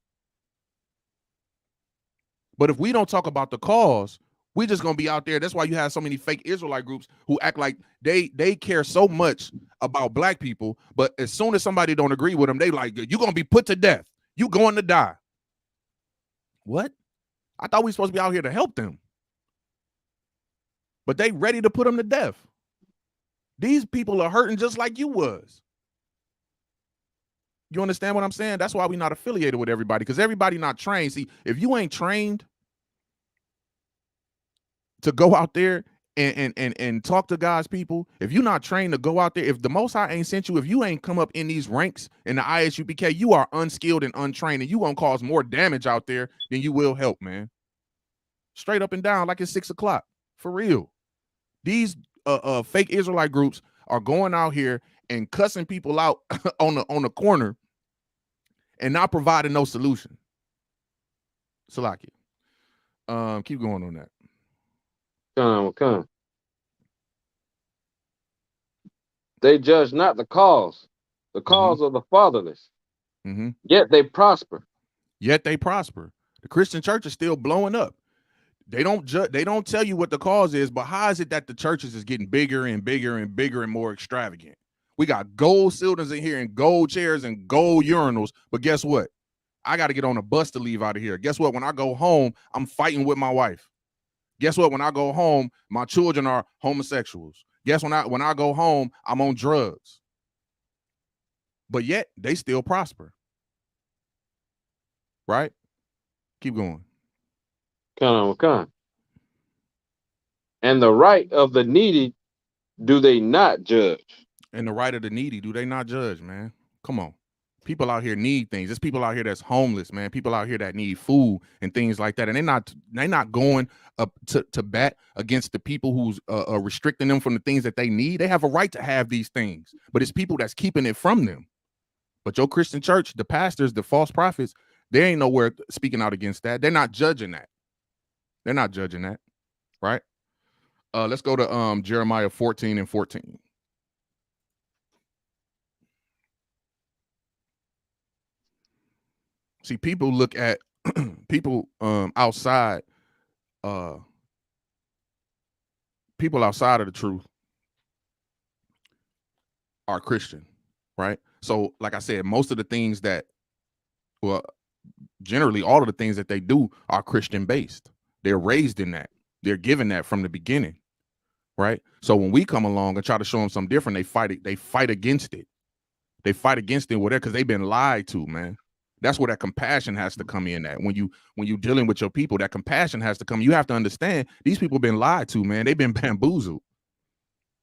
But if we don't talk about the cause, we're just gonna be out there. That's why you have so many fake Israelite groups who act like they care so much about black people, but as soon as somebody don't agree with them, they like, you're gonna be put to death. You going to die. What? I thought we were supposed to be out here to help them. But they ready to put them to death. These people are hurting just like you was. You understand what I'm saying? That's why we're not affiliated with everybody, because everybody not trained. See, if you ain't trained to go out there and talk to God's people, if you're not trained to go out there, if the Most High ain't sent you, if you ain't come up in these ranks in the ISUPK, you are unskilled and untrained, and you gonna cause more damage out there than you will help, man. Straight up and down, like it's 6 o'clock, for real. These fake Israelite groups are going out here and cussing people out on the corner and not providing no solution. Salaki. Keep going on that. Come. They judge not the Mm-hmm. cause of the fatherless, Mm-hmm. yet they prosper. Yet they prosper. The Christian church is still blowing up. They don't they don't tell you what the cause is, but how is it that the churches is getting bigger and bigger and bigger and more extravagant? We got gold ceiling in here and gold chairs and gold urinals, but guess what? I got to get on a bus to leave out of here. Guess what? When I go home, I'm fighting with my wife. Guess what? When I go home, my children are homosexuals. Guess when I go home, I'm on drugs. But yet they still prosper. Right? Keep going. Come. And the right of the needy do they not judge? And the right of the needy, do they not judge, man? Come on. People out here need things. There's people out here that's homeless, man. People out here that need food and things like that. And they're not going up to bat against the people who's restricting them from the things that they need. They have a right to have these things, but it's people that's keeping it from them. But your Christian church, the pastors, the false prophets, they ain't nowhere speaking out against that. They're not judging that. They're not judging that, right? Let's go to Jeremiah 14 and 14. See, people look at people outside, uh people outside of the truth are Christian, right? So, like I said, most of the things that, well, generally all of the things that they do are Christian based. They're raised in that. They're given that from the beginning, right? So when we come along and try to show them something different, they fight it. They fight against it. They fight against it, whatever, because they've been lied to, man. That's where that compassion has to come in. That when you dealing with your people, that compassion has to come. You have to understand these people been lied to, man. They've been bamboozled.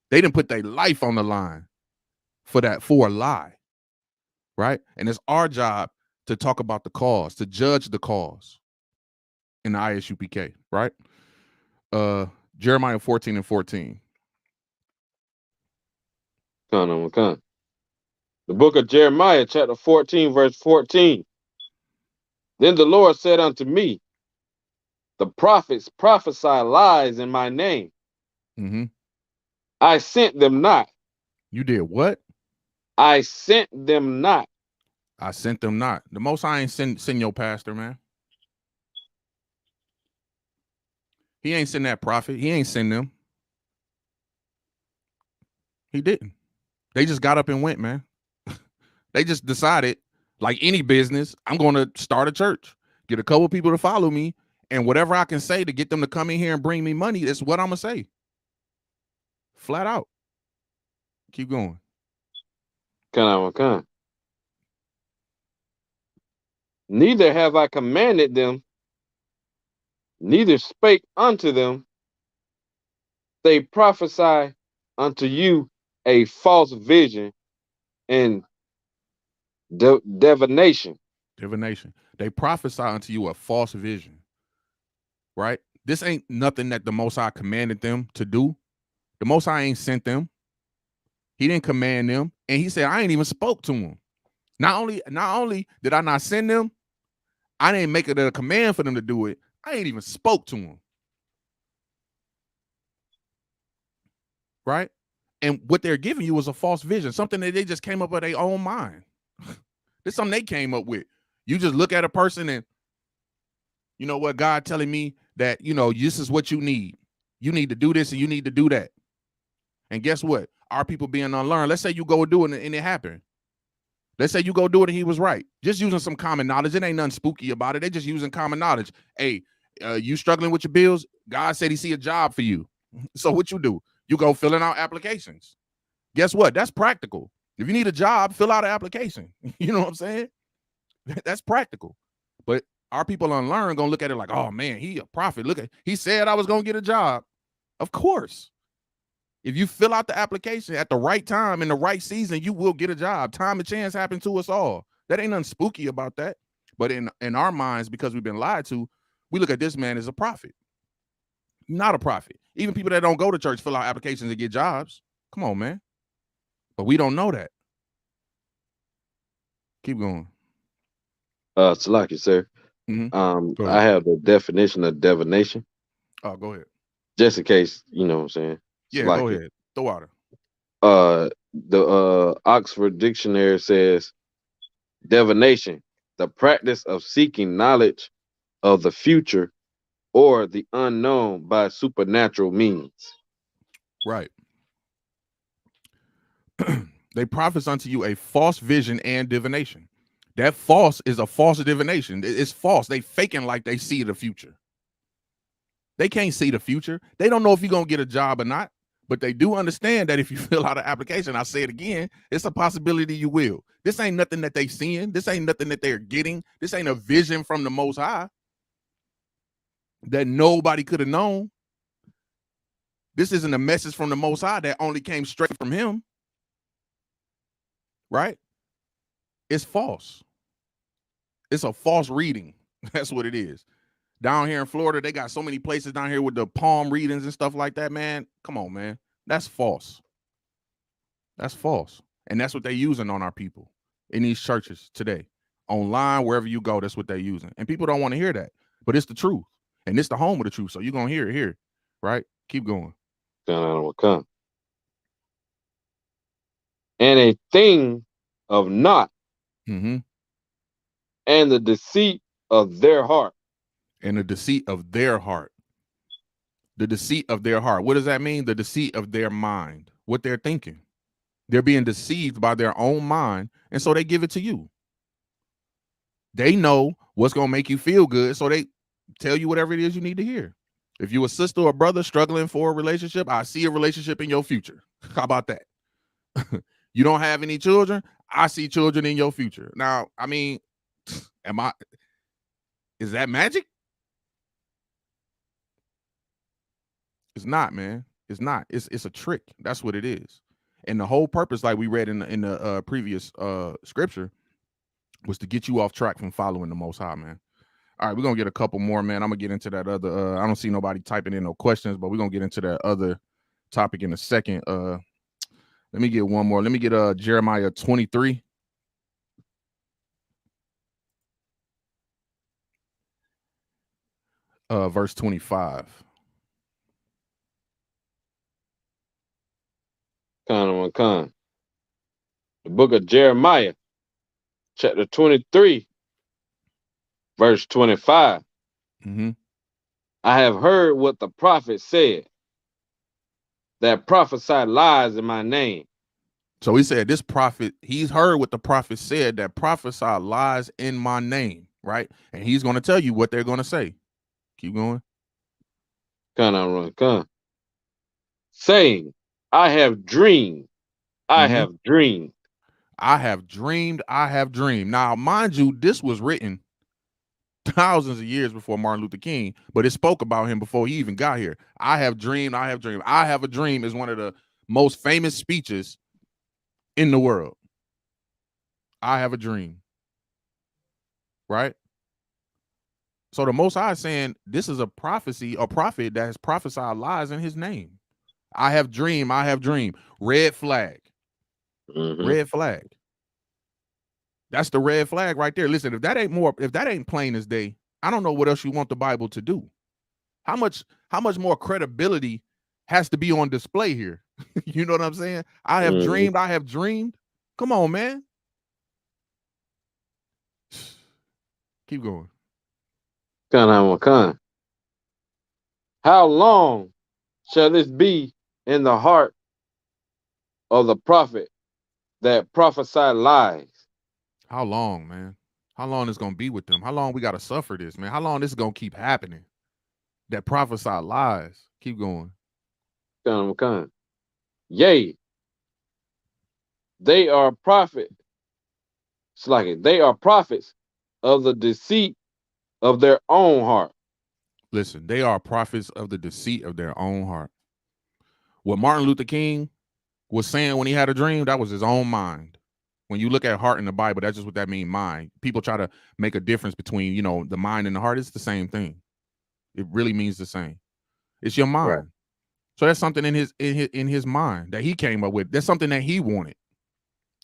They didn't put their life on the line for a lie, right? And it's our job to talk about the cause, to judge the cause in the ISUPK, right? Jeremiah 14 and 14. Come. The book of Jeremiah, chapter 14, verse 14. Then the Lord said unto me, the prophets prophesy lies in my name. Mm-hmm. I sent them not. You did what? I sent them not. I sent them not. The Most High ain't send your pastor, man. He ain't send that prophet. He ain't send them. He didn't. They just got up and went, man. They just decided, like any business, I'm going to start a church, get a couple people to follow me, and whatever I can say to get them to come in here and bring me money, that's what I'm going to say. Flat out. Keep going. Come. Neither have I commanded them, neither spake unto them. They prophesy unto you a false vision and divination. Divination. They prophesy unto you a false vision, right? This ain't nothing that the Most High commanded them to do. The Most High ain't sent them. He didn't command them. And he said, I ain't even spoke to them. Not only did I not send them, I didn't make it a command for them to do it. I ain't even spoke to them. Right? And what they're giving you is a false vision, something that they just came up with their own mind. This is something they came up with. You just look at a person and, you know what, God telling me that, this is what you need. You need to do this and you need to do that. And guess what? Our people being unlearned. Let's say you go do it and it happened. Let's say you go do it and he was right. Just using some common knowledge. It ain't nothing spooky about it. They just using common knowledge. Hey, you struggling with your bills? God said he see a job for you. So what you do? You go filling out applications. Guess what? That's practical. If you need a job, fill out an application. You know what I'm saying? That's practical. But our people unlearned gonna look at it like, oh man, he a prophet. Look at, he said I was gonna get a job. Of course. If you fill out the application at the right time in the right season, you will get a job. Time and chance happen to us all. That ain't nothing spooky about that. But in our minds, because we've been lied to, we look at this man as a prophet. Not a prophet. Even people that don't go to church fill out applications to get jobs. Come on, man. But we don't know that. Keep going. Salaki, sir. I have the definition of divination. Oh, go ahead. Just in case, you know what I'm saying. Yeah, go Salaki. ahead. Throw water. The Oxford Dictionary says divination, the practice of seeking knowledge of the future or the unknown by supernatural means. Right. They prophesy unto you a false vision and divination. That false is a false divination. It's false. They faking like they see the future. They can't see the future. They don't know if you're going to get a job or not, but they do understand that if you fill out an application, I say it again, it's a possibility you will. This ain't nothing that they seeing. This ain't nothing that they're getting. This ain't a vision from the Most High that nobody could have known. This isn't a message from the Most High that only came straight from him. Right? It's false. It's a false reading. That's what it is. Down here in Florida, they got so many places down here with the palm readings and stuff like that, man. Come on, man. That's false. That's false. And that's what they're using on our people in these churches today. Online, wherever you go, that's what they're using. And people don't want to hear that. But it's the truth. And it's the home of the truth. So you're going to hear it here. Right? Keep going. And a thing of naught, Mm-hmm. and the deceit of their heart. And the deceit of their heart. The deceit of their heart. What does that mean? The deceit of their mind. What they're thinking. They're being deceived by their own mind, and so they give it to you. They know what's going to make you feel good, so they tell you whatever it is you need to hear. If you're a sister or brother struggling for a relationship, I see a relationship in your future. How about that? You don't have any children? I see children in your future. Now, I mean, is that magic? It's not, man. It's not. It's a trick. That's what it is. And the whole purpose, like we read in the previous scripture, was to get you off track from following the Most High, man. All right, we're gonna get a couple more, man. I'm gonna get into that other. I don't see nobody typing in no questions, but we're gonna get into that other topic in a second. Let me get one more. Let me get Jeremiah 23. Verse 25. The book of Jeremiah, chapter 23, verse 25. Mm-hmm. I have heard what the prophet said, that prophesied lies in my name. So he said, this prophet, he's heard what the prophet said, that prophesied lies in my name, right? And he's going to tell you what they're going to say. Keep going. Saying, I have dreamed, I have dreamed. I have dreamed, I have dreamed. Now, mind you, this was written thousands of years before Martin Luther King, but it spoke about him before he even got here. I have dreamed, I have dreamed. I have a dream is one of the most famous speeches in the world. I have a dream. Right? So the Most High is saying this is a prophecy, a prophet that has prophesied lies in his name. I have dreamed, I have dreamed. Red flag. Red flag. That's the red flag right there. Listen, if that ain't plain as day, I don't know what else you want the Bible to do. How much more credibility has to be on display here? You know what I'm saying? I have dreamed, I have dreamed. Come on, man. Keep going. How long shall this be in the heart of the prophet that prophesied lies? How long, man? How long is gonna be with them? How long we gotta suffer this, man? How long this is gonna keep happening? That prophesy lies. Keep going. Yea, they are prophets. It's like it. They are prophets of the deceit of their own heart. Listen, they are prophets of the deceit of their own heart. What Martin Luther King was saying when he had a dream, that was his own mind. When you look at heart in the Bible, that's just what that means, mind. People try to make a difference between, the mind and the heart. It's the same thing. It really means the same. It's your mind. Right. So that's something in his mind that he came up with. That's something that he wanted.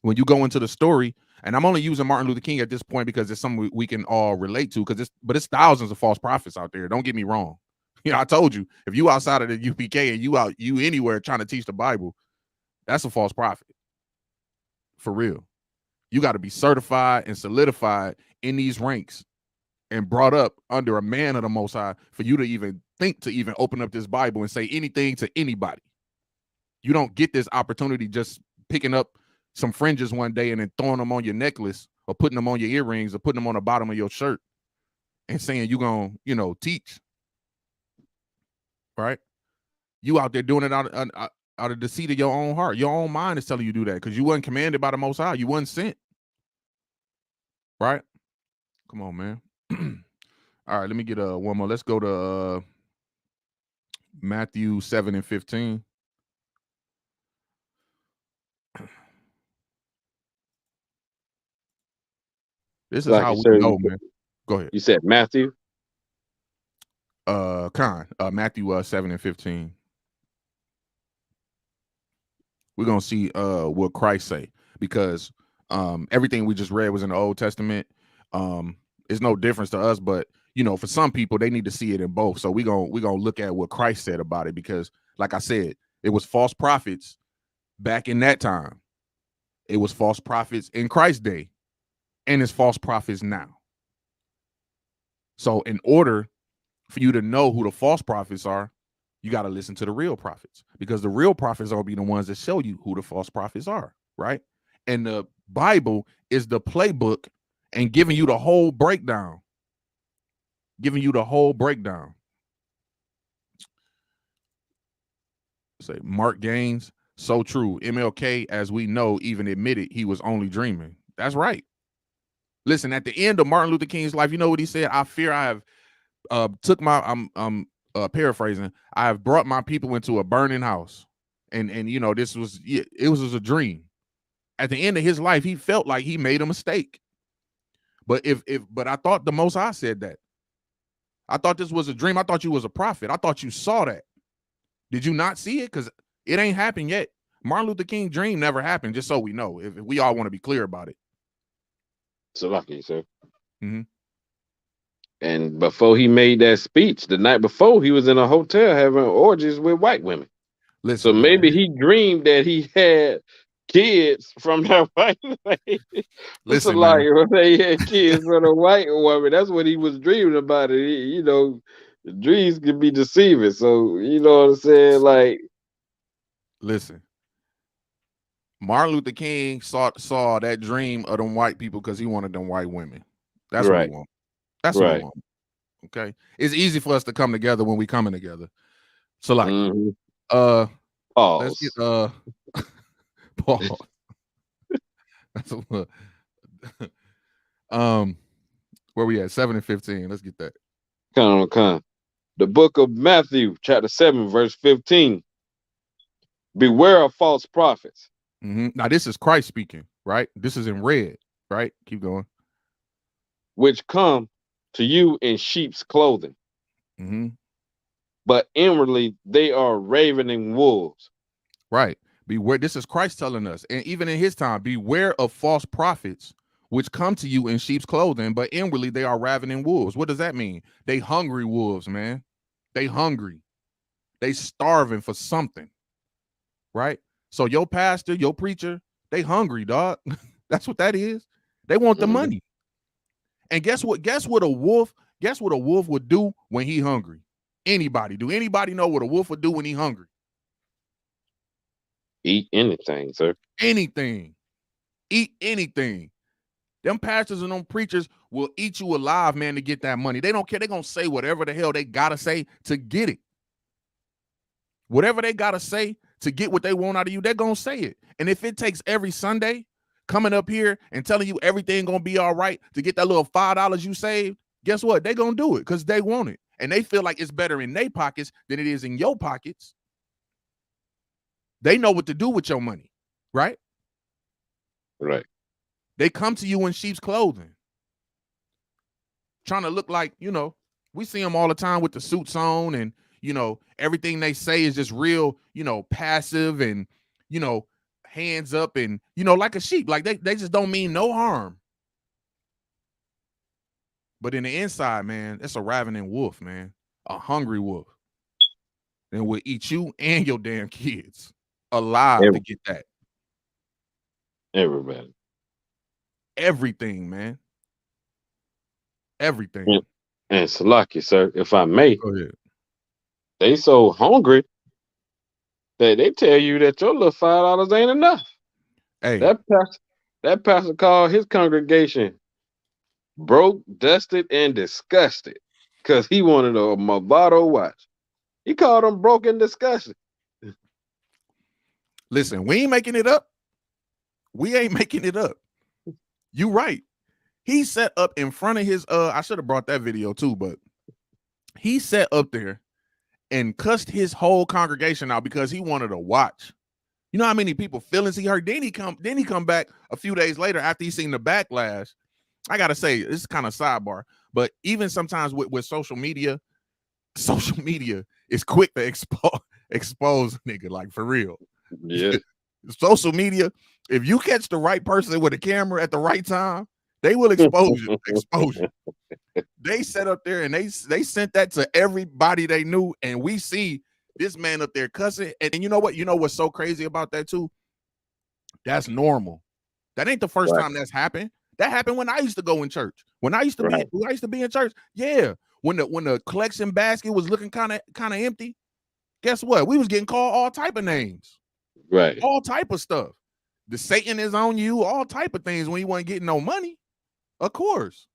When you go into the story, and I'm only using Martin Luther King at this point because it's something we can all relate to, but it's thousands of false prophets out there. Don't get me wrong. I told you, if you outside of the UPK and you anywhere trying to teach the Bible, That's a false prophet. For real. You got to be certified and solidified in these ranks and brought up under a man of the Most High for you to even think to even open up this Bible and say anything to anybody. You don't get this opportunity just picking up some fringes one day and then throwing them on your necklace or putting them on your earrings or putting them on the bottom of your shirt and saying you're going to, teach. Right? You out there doing it out of the seat of your own heart. Your own mind is telling you to do that because you wasn't commanded by the Most High. You wasn't sent. Right? Come on, man. All right, let me get one more. Let's go to Matthew 7:15. This is Like how you we said, know, man. Go ahead. you said Matthew. Matthew 7:15. We're gonna see what Christ say because everything we just read was in the Old Testament. It's no difference to us, but for some people they need to see it in both. So we're gonna look at what Christ said about it because, like I said, it was false prophets back in that time. It was false prophets in Christ's day, and it's false prophets now. So in order for you to know who the false prophets are, you got to listen to the real prophets because the real prophets will be the ones that show you who the false prophets are, right? And the Bible is the playbook and giving you the whole breakdown. Say Mark Gaines, so true. MLK, as we know, even admitted he was only dreaming. That's right. Listen, at the end of Martin Luther King's life, you know what he said? I fear I have I'm paraphrasing. I have brought my people into a burning house. And this was a dream. At the end of his life, he felt like he made a mistake. But but I thought the Most High said that. I thought this was a dream. I thought you was a prophet. I thought you saw that. Did you not see it? Because it ain't happened yet. Martin Luther King dream never happened, just so we know. If we all want to be clear about it. So lucky, sir. Mm-hmm. And before he made that speech, the night before, he was in a hotel having orgies with white women. Listen, So maybe man. he dreamed that he had kids from that white lady. It's Listen, like man. when they had kids from a white woman. That's what he was dreaming about. It, dreams can be deceiving. So you know what I'm saying? Like, listen. Martin Luther King saw that dream of them white people because he wanted them white women. That's what he right, wanted. That's what he right. wanted. Okay. It's easy for us to come together when we coming together. So like let's get Pause. Paul. That's a, where we at? 7:15. Let's get that. Come. The book of Matthew, chapter 7, verse 15. Beware of false prophets. Mm-hmm. Now this is Christ speaking, right? This is in red, right? Keep going. Which come to you in sheep's clothing, Mm-hmm. but inwardly they are ravening wolves. Right. Beware. This is Christ telling us, and even in his time, beware of false prophets which come to you in sheep's clothing, but inwardly they are ravening wolves. What does that mean? They hungry wolves, man. They hungry. They starving for something. Right? So your pastor, your preacher, they hungry, dog. That's what that is. They want the money. And guess what? Guess what a wolf would do when he hungry? Anybody? Do anybody know what a wolf would do when he hungry? Eat anything, sir. Anything. Eat anything. Them pastors and them preachers will eat you alive, man, to get that money. They don't care. They're going to say whatever the hell they got to say to get it. Whatever they got to say to get what they want out of you, they're going to say it. And if it takes every Sunday coming up here and telling you everything going to be all right to get that little $5 you saved, guess what? They're going to do it because they want it. And they feel like it's better in their pockets than it is in your pockets. They know what to do with your money, right? Right. They come to you in sheep's clothing, trying to look like, we see them all the time with the suits on and, everything they say is just real, passive and, hands up and, like a sheep. Like they just don't mean no harm. But in the inside, man, it's a ravening wolf, man, a hungry wolf. And will eat you and your damn kids. alive to get that. Everybody. Everything, man. Everything. And Salaki, sir, if I may, Go ahead. they so hungry that they tell you that your little $5 ain't enough. Hey, That pastor called his congregation broke, dusted, and disgusted because he wanted a Movado watch. He called them broke and disgusted. listen, we ain't making it up. We ain't making it up. You right. He sat up in front of his I should have brought that video too, but he sat up there and cussed his whole congregation out because he wanted to watch. You know how many people feelings he hurt? Then he come back a few days later after he seen the backlash. I gotta say, this is kind of sidebar, but even sometimes with social media is quick to expose nigga, like for real. Yeah. Social media, if you catch the right person with a camera at the right time, they will expose you. They sat up there and they sent that to everybody they knew, and we see this man up there cussing. And you know what? You know what's so crazy about that too? That's normal. That ain't the first time that's happened. That happened when I used to go in church. When I used to be in church. Yeah. When the collection basket was looking kind of empty, guess what? We was getting called all type of names. Right. All type of stuff. The Satan is on you, all type of things when you weren't getting no money. Of course.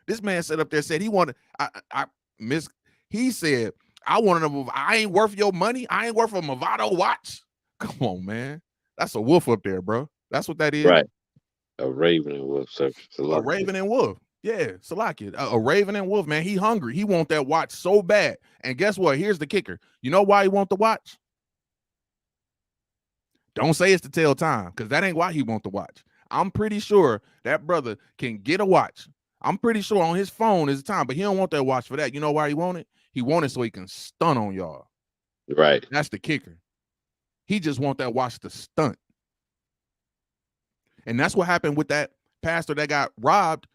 This man sat up there, said he wanted, he said, I wanted him, I ain't worth your money. I ain't worth a Movado watch. Come on, man. That's a wolf up there, bro. That's what that is. Right. A raven and wolf. A raven and wolf. Yeah, Salaki. A raven and wolf, man. He hungry. He want that watch so bad. And guess what? Here's the kicker. You know why he want the watch? Don't say it's to tell time, because that ain't why he want the watch. I'm pretty sure that brother can get a watch. I'm pretty sure on his phone is the time, but he don't want that watch for that. You know why he want it? He want it so he can stun on y'all. Right. That's the kicker. He just want that watch to stunt. And that's what happened with that pastor that got robbed.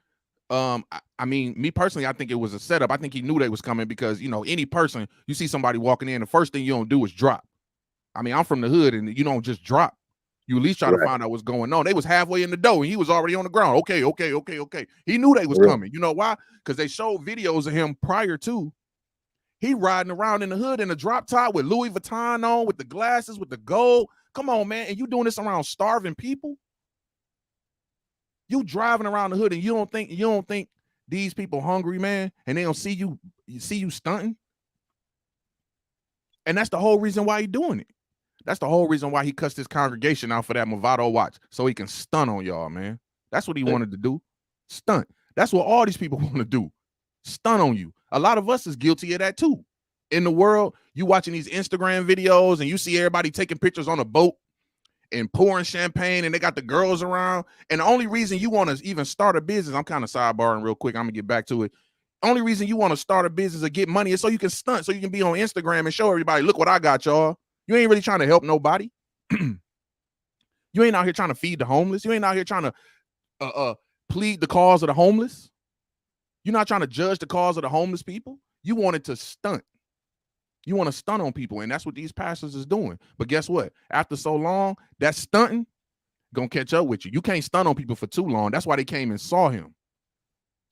I mean, me personally, I think it was a setup. I think he knew they was coming because, you know, any person, you see somebody walking in, the first thing you don't do is drop. I mean, I'm from the hood and you don't just drop. You at least try to find out what's going on. They was halfway in the door and he was already on the ground. Okay. He knew they was coming. You know why? Because they showed videos of him prior to. He riding around in the hood in a drop top with Louis Vuitton on, with the glasses, with the gold. Come on, man. And you doing this around starving people? You driving around the hood and you don't think these people hungry, man, and they don't see you stunting? And that's the whole reason why he doing it. That's the whole reason why he cussed his congregation out for that Movado watch, so he can stunt on y'all, man. That's what he wanted to do. Stunt. That's what all these people want to do. Stunt on you. A lot of us is guilty of that too. In the world, you watching these Instagram videos and you see everybody taking pictures on a boat and pouring champagne and they got the girls around. And the only reason you want to even start a business, I'm kind of sidebarring real quick, I'm gonna get back to it. Only reason you want to start a business or get money is so you can stunt, so you can be on Instagram and show everybody, look what I got, y'all. You ain't really trying to help nobody. You ain't out here trying to feed the homeless. You ain't out here trying to plead the cause of the homeless. You're not trying to judge the cause of the homeless people. You wanted to stunt. You want to stunt on people, and that's what these pastors is doing. But guess what? After so long, that stunting gonna catch up with you. You can't stunt on people for too long. That's why they came and saw him.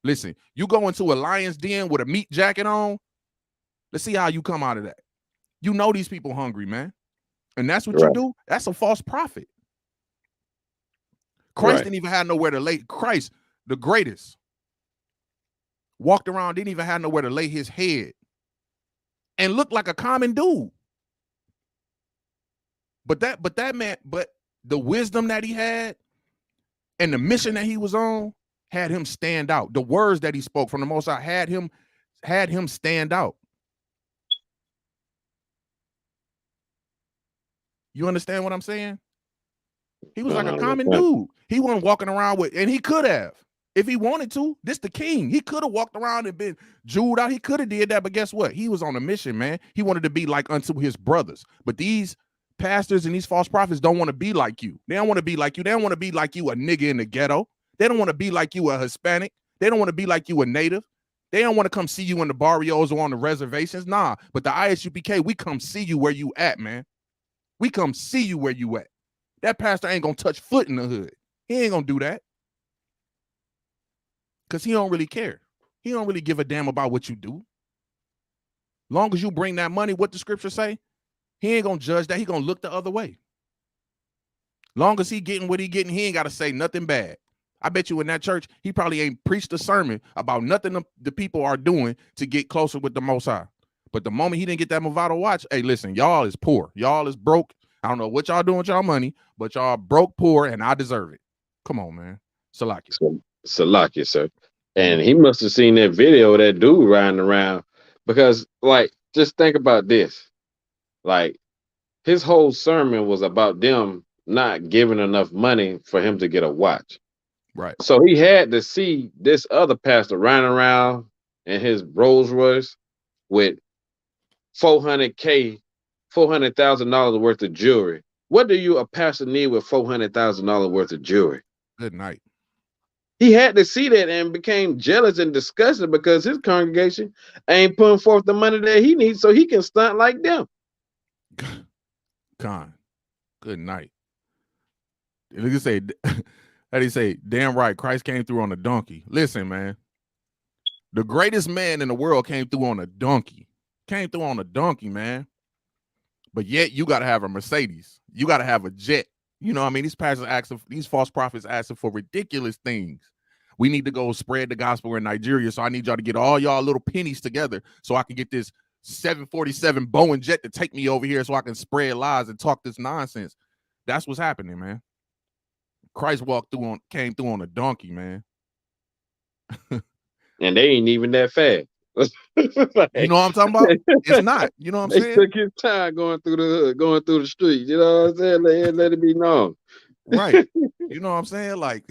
Listen, you go into a lion's den with a meat jacket on. Let's see how you come out of that. You know these people hungry, man. And that's what you do. That's a false prophet. Christ didn't even have nowhere to lay. Christ, the greatest, walked around, didn't even have nowhere to lay his head and looked like a common dude. But the wisdom that he had and the mission that he was on had him stand out. The words that he spoke from the Most High had him stand out. You understand what I'm saying? He was like a common dude. He wasn't walking around with, and he could have, if he wanted to. This the king. He could have walked around and been jeweled out. He could have did that, but guess what? He was on a mission, man. He wanted to be like unto his brothers. But these pastors and these false prophets don't want to be like you. They don't want to be like you. They don't want to be like you, a nigga in the ghetto. They don't want to be like you, a Hispanic. They don't want to be like you, a native. They don't want to come see you in the barrios or on the reservations. Nah, but the ISUPK, we come see you where you at, man. We come see you where you at. That pastor ain't gonna touch foot in the hood. He ain't gonna do that. Because he don't really care. He don't really give a damn about what you do. Long as you bring that money, what the scripture say, he ain't gonna judge that. He gonna look the other way. Long as he getting what he getting, he ain't gotta say nothing bad. I bet you in that church, he probably ain't preached a sermon about nothing the people are doing to get closer with the Most High. But the moment he didn't get that Movado watch, hey, listen, y'all is poor. Y'all is broke. I don't know what y'all doing with y'all money, but y'all broke, poor, and I deserve it. Come on, man. Salakia. Salakia, sir. And he must have seen that video of that dude riding around, because, like, just think about this. Like, his whole sermon was about them not giving enough money for him to get a watch. Right. So he had to see this other pastor riding around in his Rolls Royce with $400,000 worth of jewelry. What do a pastor need with $400,000 worth of jewelry? Good night. He had to see that and became jealous and disgusted because his congregation ain't putting forth the money that he needs so he can stunt like them. Con. Good night. Look at say, how do you say? Damn right, Christ came through on a donkey. Listen, man. The greatest man in the world came through on a donkey. Came through on a donkey, man. But yet you got to have a Mercedes. You got to have a jet. You know what I mean? These pastors asking, these false prophets asking for ridiculous things. We need to go spread the gospel in Nigeria. So I need y'all to get all y'all little pennies together so I can get this 747 Boeing jet to take me over here so I can spread lies and talk this nonsense. That's what's happening, man. Christ came through on a donkey, man. And they ain't even that fast. Like, you know what I'm talking about? It's not. You know what I'm saying? They took his time going through the streets. You know what I'm saying? Let it be known. Right. You know what I'm saying? Like,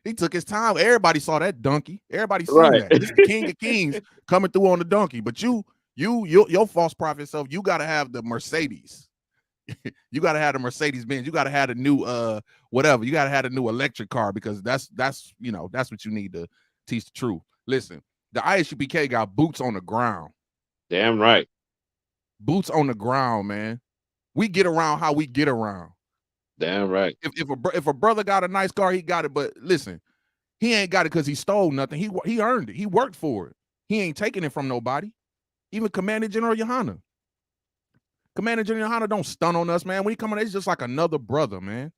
he took his time. Everybody saw that donkey. Everybody seen that. This is the King of Kings coming through on the donkey. But your false prophet self, you got to have the Mercedes. You got to have the Mercedes Benz. You got to have the new whatever. You got to have the new electric car, because that's what you need to teach the truth. Listen, the ISUPK got boots on the ground. Damn right. Boots on the ground, man. We get around how we get around. Damn right. If a brother got a nice car, he got it. But listen, he ain't got it because he stole nothing. He earned it. He worked for it. He ain't taking it from nobody. Even Commander General Yohana. Commander General Yohana don't stun on us, man. When he come on, it's just like another brother, man.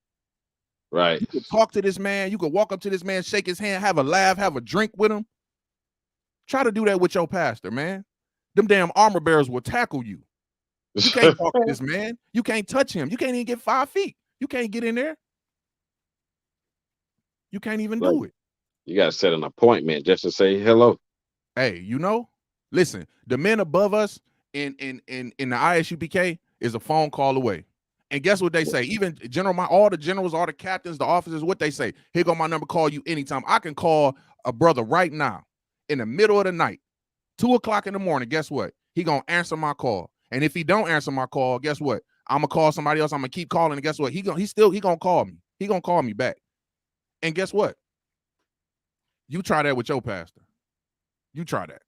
Right. You could talk to this man. You could walk up to this man, shake his hand, have a laugh, have a drink with him. Try to do that with your pastor, man. Them damn armor bearers will tackle you. You can't talk to this man. You can't touch him. You can't even get 5 feet. You can't get in there. You can't even do it. You got to set an appointment just to say hello. Hey, listen, the men above us in the ISUPK is a phone call away. And guess what they say? Even all the generals, all the captains, the officers, what they say? Here go my number, call you anytime. I can call a brother right now in the middle of the night, 2:00 in the morning. Guess what? He gonna answer my call. And if he don't answer my call, guess what? I'm gonna call somebody else. I'm gonna keep calling. And guess what? He gonna call me. He gonna call me back. And guess what? You try that with your pastor. You try that.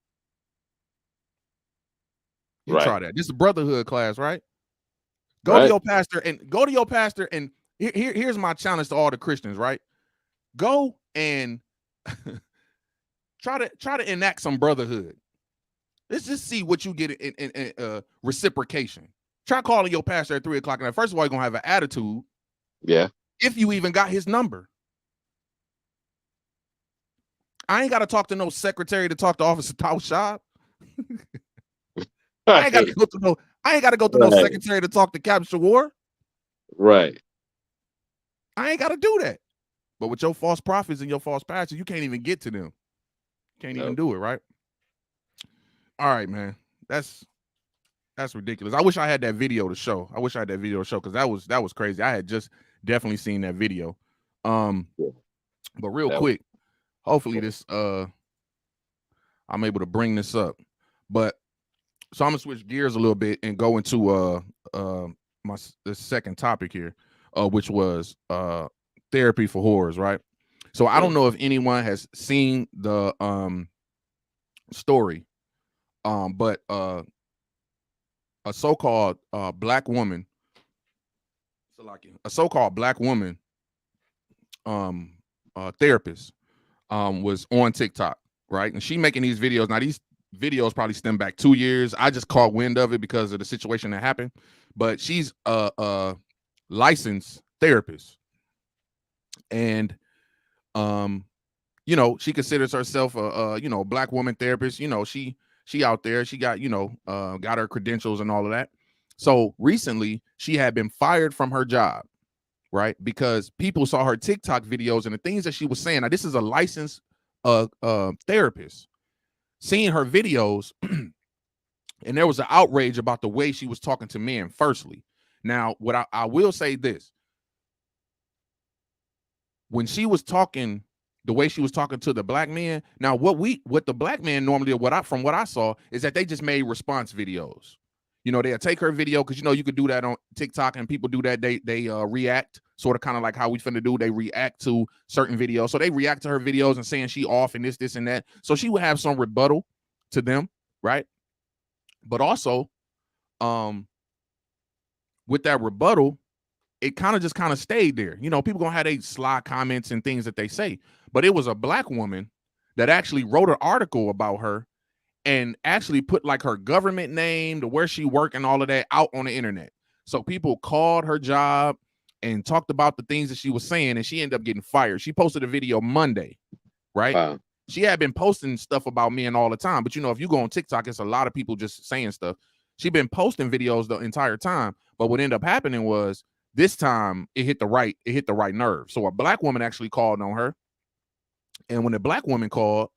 Try that. This is a brotherhood class, right? Go to your pastor and here's my challenge to all the Christians, right? Go and try to enact some brotherhood. Let's just see what you get in reciprocation. Try calling your pastor at 3:00 at night. First of all, you're gonna have an attitude. Yeah. If you even got his number. I ain't got to talk to no secretary to talk to Officer Taushab. I ain't got to go to no secretary to talk to Captain Shawar. Right. I ain't got to do that. But with your false prophets and your false pastors, you can't even get to them. Can't even do it, right? All right, man. That's ridiculous. I wish I had that video to show. Because that was crazy. I had just definitely seen that video. But real quick, hopefully this I'm able to bring this up. But so I'm gonna switch gears a little bit and go into the second topic here, which was therapy for whores, right? So I don't know if anyone has seen the story. But a so-called black woman, a so-called black woman therapist was on TikTok, right? And she making these videos. Now these videos probably stem back 2 years. I just caught wind of it because of the situation that happened. But she's a licensed therapist, and she considers herself a black woman therapist. She out there. She got got her credentials and all of that. So recently, she had been fired from her job, right? Because people saw her TikTok videos and the things that she was saying. Now, this is a licensed therapist. Seeing her videos, and there was an outrage about the way she was talking to men. Firstly, now what I will say this: when she was talking the way she was talking to the black men, now what the black men normally do, from what I saw, is that they just made response videos. They'll take her video, because you could do that on TikTok, and people do that. They react, sort of kind of like how we finna do. They react to certain videos. So they react to her videos and saying she off and this and that. So she would have some rebuttal to them, right? But also, with that rebuttal, it kind of stayed there. People gonna have they sly comments and things that they say. But it was a black woman that actually wrote an article about her and actually put like her government name, to where she worked, and all of that out on the internet. So people called her job and talked about the things that she was saying, and she ended up getting fired. She posted a video Monday, right? Wow. She had been posting stuff about men all the time, but if you go on TikTok, it's a lot of people just saying stuff. She'd been posting videos the entire time, but what ended up happening was, this time it hit the right nerve. So a black woman actually called on her, and when the black woman called,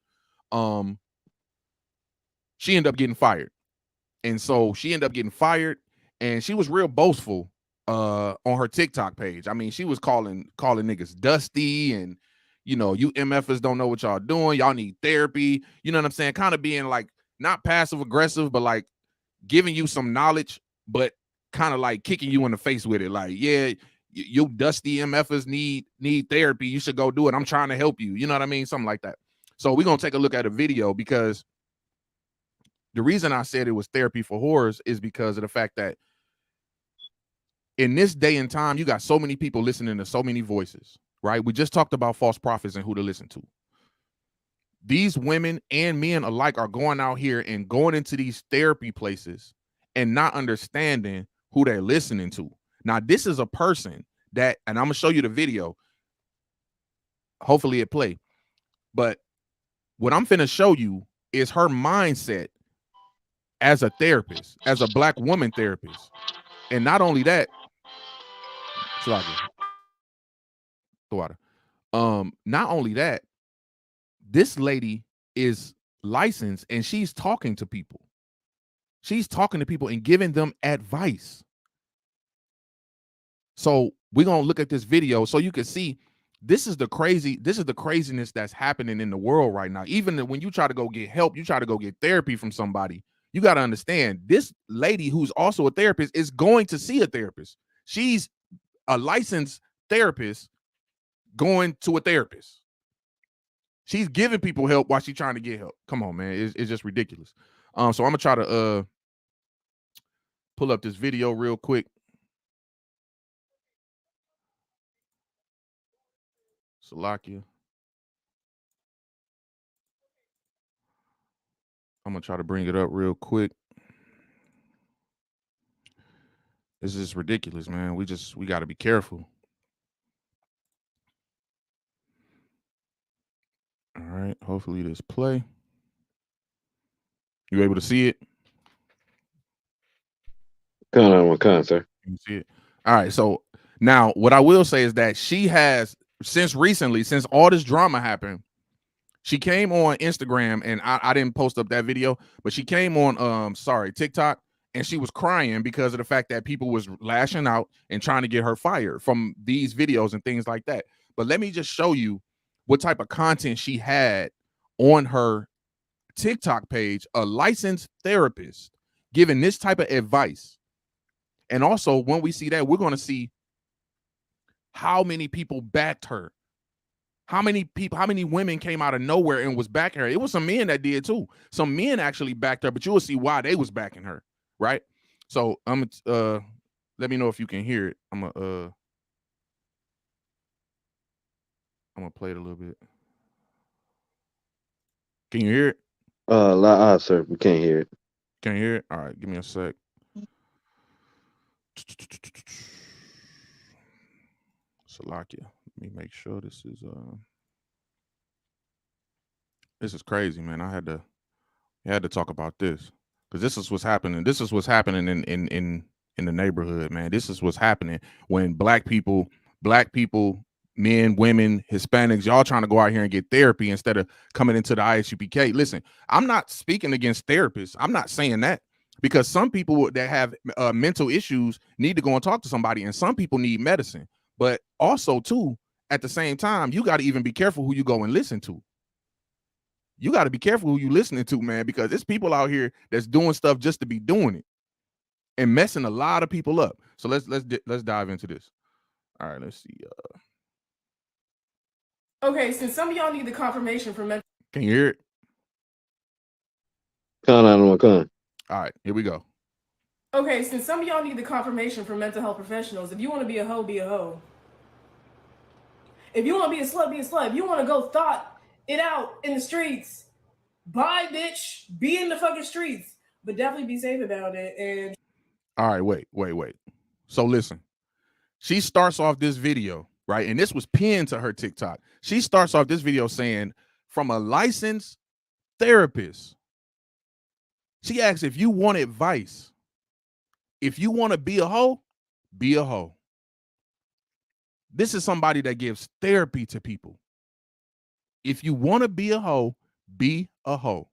she ended up getting fired. And so she ended up getting fired, and she was real boastful on her TikTok page. I mean, she was calling niggas dusty, and you MFers don't know what y'all doing. Y'all need therapy. You know what I'm saying? Kind of being like, not passive aggressive, but like giving you some knowledge, but kind of like kicking you in the face with it. Like, yeah, you dusty MFers need therapy. You should go do it. I'm trying to help you. You know what I mean? Something like that. So we're gonna take a look at a video, because the reason I said it was therapy for whores is because of the fact that in this day and time, you got so many people listening to so many voices, right? We just talked about false prophets and who to listen to. These women and men alike are going out here and going into these therapy places and not understanding who they're listening to. Now, this is a person that, and I'm gonna show you the video. Hopefully it play. But what I'm finna show you is her mindset as a therapist, as a black woman therapist. And not only that, not only that, this lady is licensed, and she's talking to people. She's talking to people and giving them advice. So we're gonna look at this video so you can see this is the craziness that's happening in the world right now. Even when you try to go get help, you try to go get therapy from somebody, you got to understand, this lady who's also a therapist is going to see a therapist. She's a licensed therapist going to a therapist. She's giving people help while she's trying to get help. Come on, man. It's just ridiculous. So I'm gonna try to pull up this video real quick. Salakia. I'm gonna try to bring it up real quick. This is ridiculous, man. We got to be careful. All right. Hopefully this play. You able to see it? Sir. You see it? All right. So now what I will say is that she has, since all this drama happened, she came on Instagram, and I didn't post up that video, but she came on TikTok, and she was crying because of the fact that people was lashing out and trying to get her fired from these videos and things like that. But let me just show you what type of content she had on her TikTok page, a licensed therapist giving this type of advice. And also, when we see that, we're going to see how many people backed her How many people, how many women came out of nowhere and was backing her? It was some men that did too. Some men actually backed her, but you will see why they was backing her, right? So I'm let me know if you can hear it. I'm gonna play it a little bit. Can you hear it? Sir, we can't hear it. Can you hear it? All right, give me a sec. Salakia. Let me make sure this is crazy, man. I had to talk about this because this is what's happening. This is what's happening in the neighborhood, man. This is what's happening when black people, men, women, Hispanics, y'all trying to go out here and get therapy instead of coming into the ISUPK. Listen, I'm not speaking against therapists. I'm not saying that, because some people that have mental issues need to go and talk to somebody, and some people need medicine. But also, too, at the same time, you got to even be careful who you go and listen to. You got to be careful who you listening to, man, because there's people out here that's doing stuff just to be doing it and messing a lot of people up. So let's dive into this. All right, let's see. Okay, since some of y'all need the confirmation from mental. Can you hear it? Con on one con. All right, here we go. Okay, since some of y'all need the confirmation from mental health professionals, if you want to be a hoe, be a hoe. If you want to be a slut, be a slut. If you want to go thought it out in the streets, bye, bitch. Be in the fucking streets, but definitely be safe about it. And all right, wait. So listen, she starts off this video, right? And this was pinned to her TikTok. She starts off this video saying, from a licensed therapist. She asks if you want advice. If you want to be a hoe, be a hoe. This is somebody that gives therapy to people. If you want to be a hoe, be a hoe.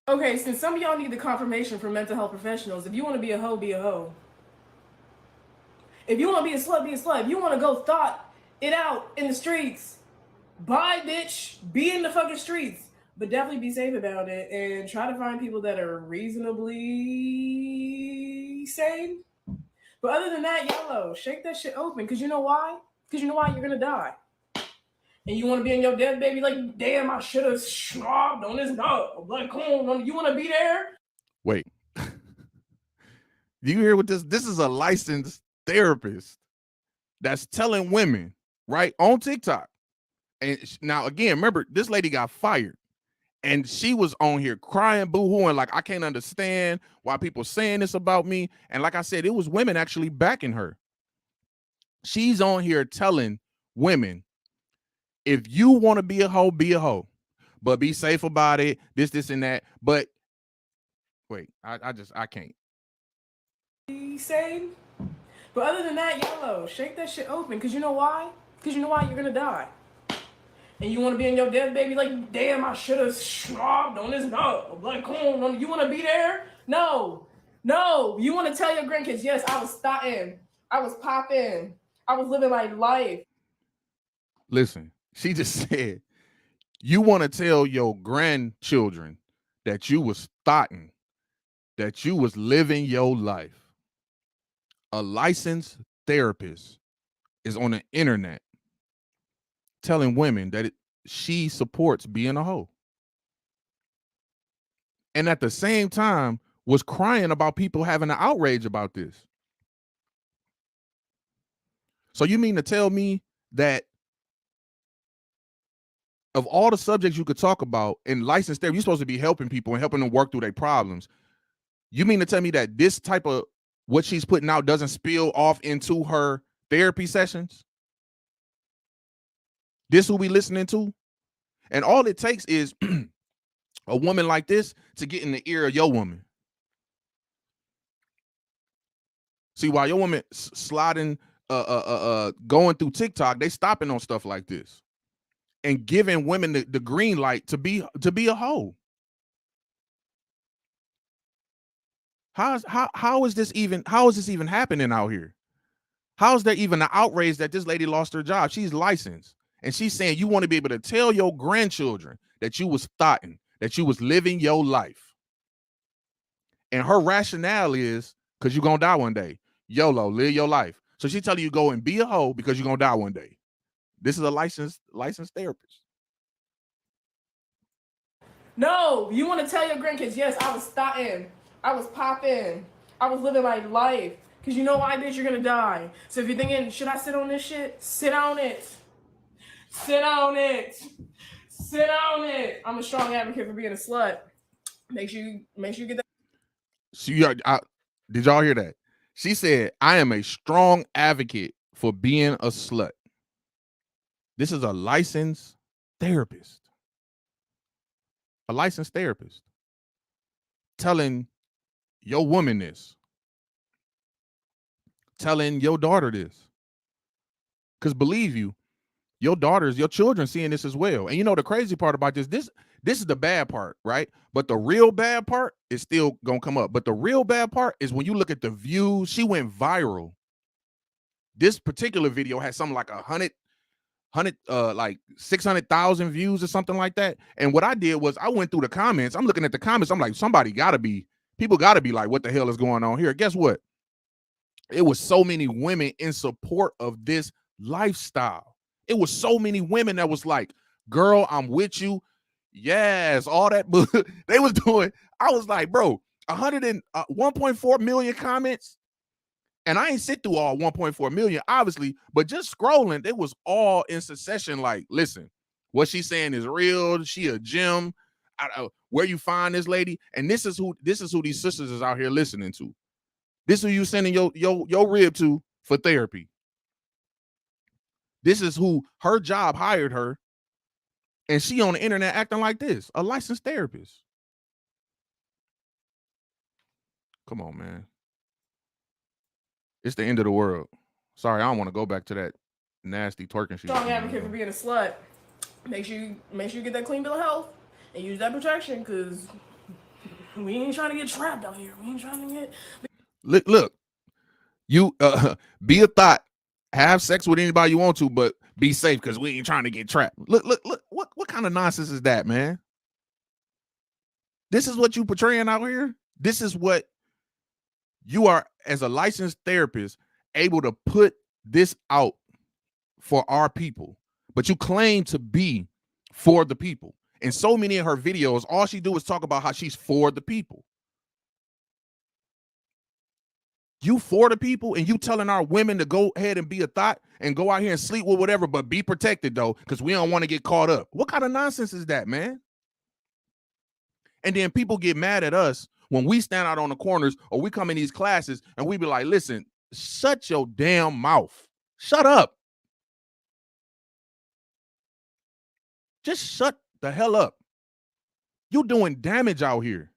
okay, since some of y'all need the confirmation from mental health professionals, if you want to be a hoe, be a hoe. If you want to be a slut, be a slut. If you want to go thought it out in the streets, bye, bitch. Be in the fucking streets, but definitely be safe about it and try to find people that are reasonably sane. But other than that, YOLO, shake that shit open. Because you know why? Because you know why? You're going to die. And you want to be in your death, baby, like, damn, I should have schnobbed on this dog. Like, come on, you want to be there? Wait. Do you hear what this is? A licensed therapist that's telling women, right, on TikTok. And now, again, remember, this lady got fired. And she was on here crying, boo-hooing, like, I can't understand why people saying this about me. And like I said, it was women actually backing her. She's on here telling women, if you want to be a hoe, be a hoe. But be safe about it, this, and that. But wait, I can't. Sane. But other than that, YOLO, shake that shit open. Because you know why? Because you know why? You're going to die. And you want to be in your death, baby, like, damn, I should have schnobbed on this dog. Like, come on, you want to be there? No. You want to tell your grandkids, yes, I was starting. I was popping. I was living my life. Listen, she just said, you want to tell your grandchildren that you was thotting, that you was living your life. A licensed therapist is on the internet telling women that she supports being a hoe. And at the same time was crying about people having an outrage about this. So you mean to tell me that of all the subjects you could talk about in licensed therapy, you're supposed to be helping people and helping them work through their problems. You mean to tell me that this type of what she's putting out doesn't spill off into her therapy sessions? This will be listening to? And all it takes is a woman like this to get in the ear of your woman. See, while your woman sliding, going through TikTok, they stopping on stuff like this and giving women the green light to be a hoe. How is this even happening out here? How is there even an outrage that this lady lost her job? She's licensed. And she's saying you want to be able to tell your grandchildren that you was thotting, that you was living your life. And her rationale is because you're going to die one day. YOLO, live your life. So she telling you go and be a hoe because you're gonna die one day. This is a licensed therapist. No, you want to tell your grandkids, yes, I was starting, I was popping, I was living my life. Because you know why, bitch, you're going to die. So if you're thinking, should I sit on this shit? Sit on it. Sit on it. Sit on it. I'm a strong advocate for being a slut. Make sure you get that. Did y'all hear that? She said, I am a strong advocate for being a slut. This is a licensed therapist. A licensed therapist telling your woman this, telling your daughter this. Because believe you, your daughters, your children seeing this as well. And you know the crazy part about this is the bad part, right? But the real bad part is still gonna come up. But the real bad part is when you look at the views, she went viral. This particular video had something like 600,000 views or something like that. And what I did was I went through the comments. I'm looking at the comments. I'm like, people gotta be like, what the hell is going on here? Guess what? It was so many women in support of this lifestyle. It was so many women that was like, girl, I'm with you. Yes, all that. They was doing. I was like, bro, 1.4 million comments. And I ain't sit through all 1.4 million, obviously, but just scrolling, it was all in succession. Like, listen, what she's saying is real. She a gem. Where you find this lady? And this is who these sisters is out here listening to. This is who you sending your rib to for therapy. This is who her job hired her, and she on the internet acting like this, a licensed therapist. Come on, man. It's the end of the world. Sorry, I don't want to go back to that nasty twerking shit. Strong advocate for being a slut. Make sure you get that clean bill of health and use that protection, because we ain't trying to get trapped out here. We ain't trying to get. Look. You be a thought. Have sex with anybody you want to, but be safe because we ain't trying to get trapped. Look. What kind of nonsense is that, man? This is what you portraying out here. This is what you are, as a licensed therapist, able to put this out for our people. But you claim to be for the people. And so many of her videos, all she do is talk about how she's for the people. You for the people, and you telling our women to go ahead and be a thought and go out here and sleep with whatever, but be protected though, because we don't want to get caught up. What kind of nonsense is that, man? And then people get mad at us when we stand out on the corners or we come in these classes and we be like, listen, shut your damn mouth. Shut up. Just shut the hell up. You doing damage out here.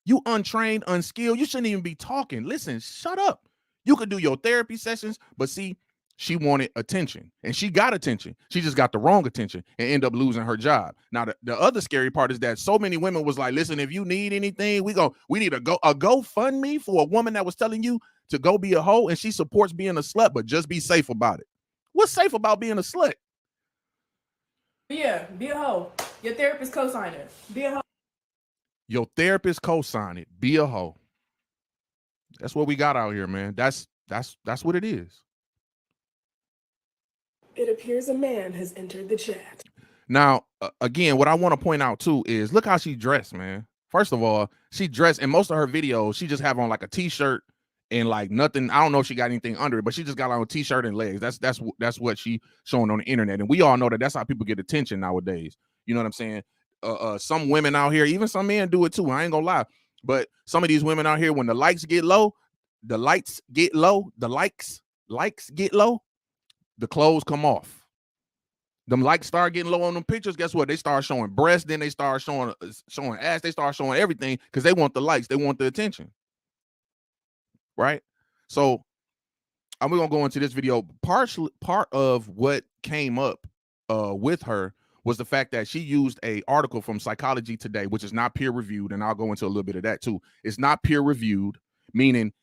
You untrained, unskilled. You shouldn't even be talking. Listen, shut up. You could do your therapy sessions, but see, she wanted attention, and she got attention. She just got the wrong attention and ended up losing her job. Now, the other scary part is that so many women was like, listen, if you need anything, we need a GoFundMe for a woman that was telling you to go be a hoe, and she supports being a slut, but just be safe about it. What's safe about being a slut? Yeah, be a hoe. Your therapist co-sign it. Be a hoe. Your therapist co-sign it. Be a hoe. That's what we got out here, man. That's what it is. It appears a man has entered the chat. Now, again, what I want to point out too is look how she dressed, man. First of all, she dressed in most of her videos. She just have on like a t-shirt and like nothing. I don't know if she got anything under it, but she just got on a t-shirt and legs. That's what she showing on the internet, and we all know that that's how people get attention nowadays. You know what I'm saying? Some women out here, even some men do it too. I ain't gonna lie, but some of these women out here, when the likes get low, the likes get low, the clothes come off. Them likes start getting low on them pictures. Guess what? They start showing breasts. Then they start showing ass. They start showing everything because they want the likes. They want the attention. Right? So I'm gonna go into this video. Part of what came up with her was the fact that she used a article from Psychology Today, which is not peer reviewed, and I'll go into a little bit of that too. It's not peer reviewed, meaning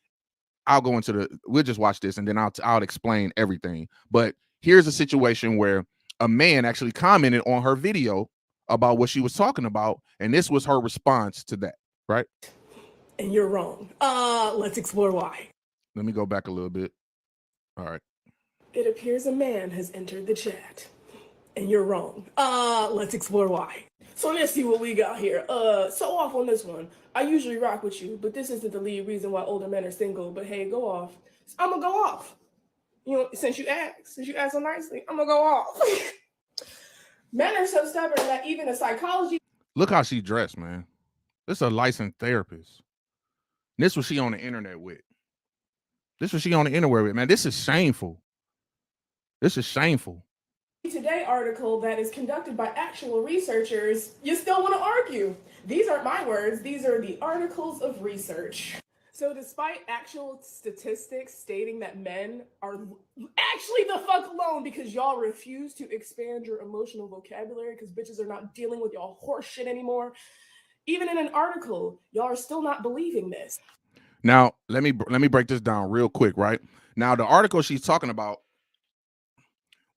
we'll just watch this and then I'll explain everything. But here's a situation where a man actually commented on her video about what she was talking about, and this was her response to that, right? And you're wrong. Let's explore why. Let me go back a little bit. All right. It appears a man has entered the chat. And you're wrong. Let's explore why. So let's see what we got here. So off on this one. I usually rock with you, but this isn't the lead reason why older men are single. But hey, go off. I'm gonna go off. You know, since you asked so nicely, I'm gonna go off. Men are so stubborn that even a psychology. Look how she dressed, man. This is a licensed therapist. This was she on the internet with. This was she on the internet with, man. This is shameful. This is shameful. Today article that is conducted by actual researchers, you still want to argue. These aren't my words, these are the articles of research. So despite actual statistics stating that men are actually the fuck alone because y'all refuse to expand your emotional vocabulary because bitches are not dealing with y'all horse shit anymore, even in an article, y'all are still not believing this. Now, let me break this down real quick, right? Now, the article she's talking about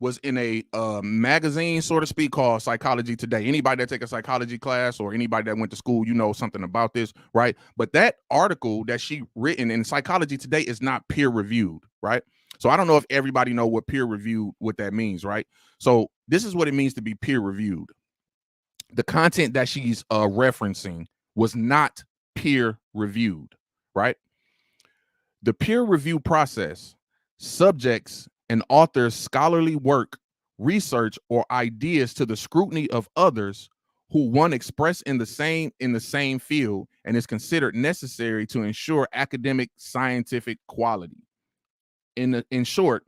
was in a magazine, so to speak, called Psychology Today. Anybody that take a psychology class or anybody that went to school, you know something about this, right? But that article that she written in Psychology Today is not peer reviewed, right? So I don't know if everybody know what peer reviewed, what that means, right? So this is what it means to be peer reviewed. The content that she's referencing was not peer reviewed, right? The peer review process subjects an author's scholarly work, research, or ideas to the scrutiny of others who one express in the same field and is considered necessary to ensure academic scientific quality. In short,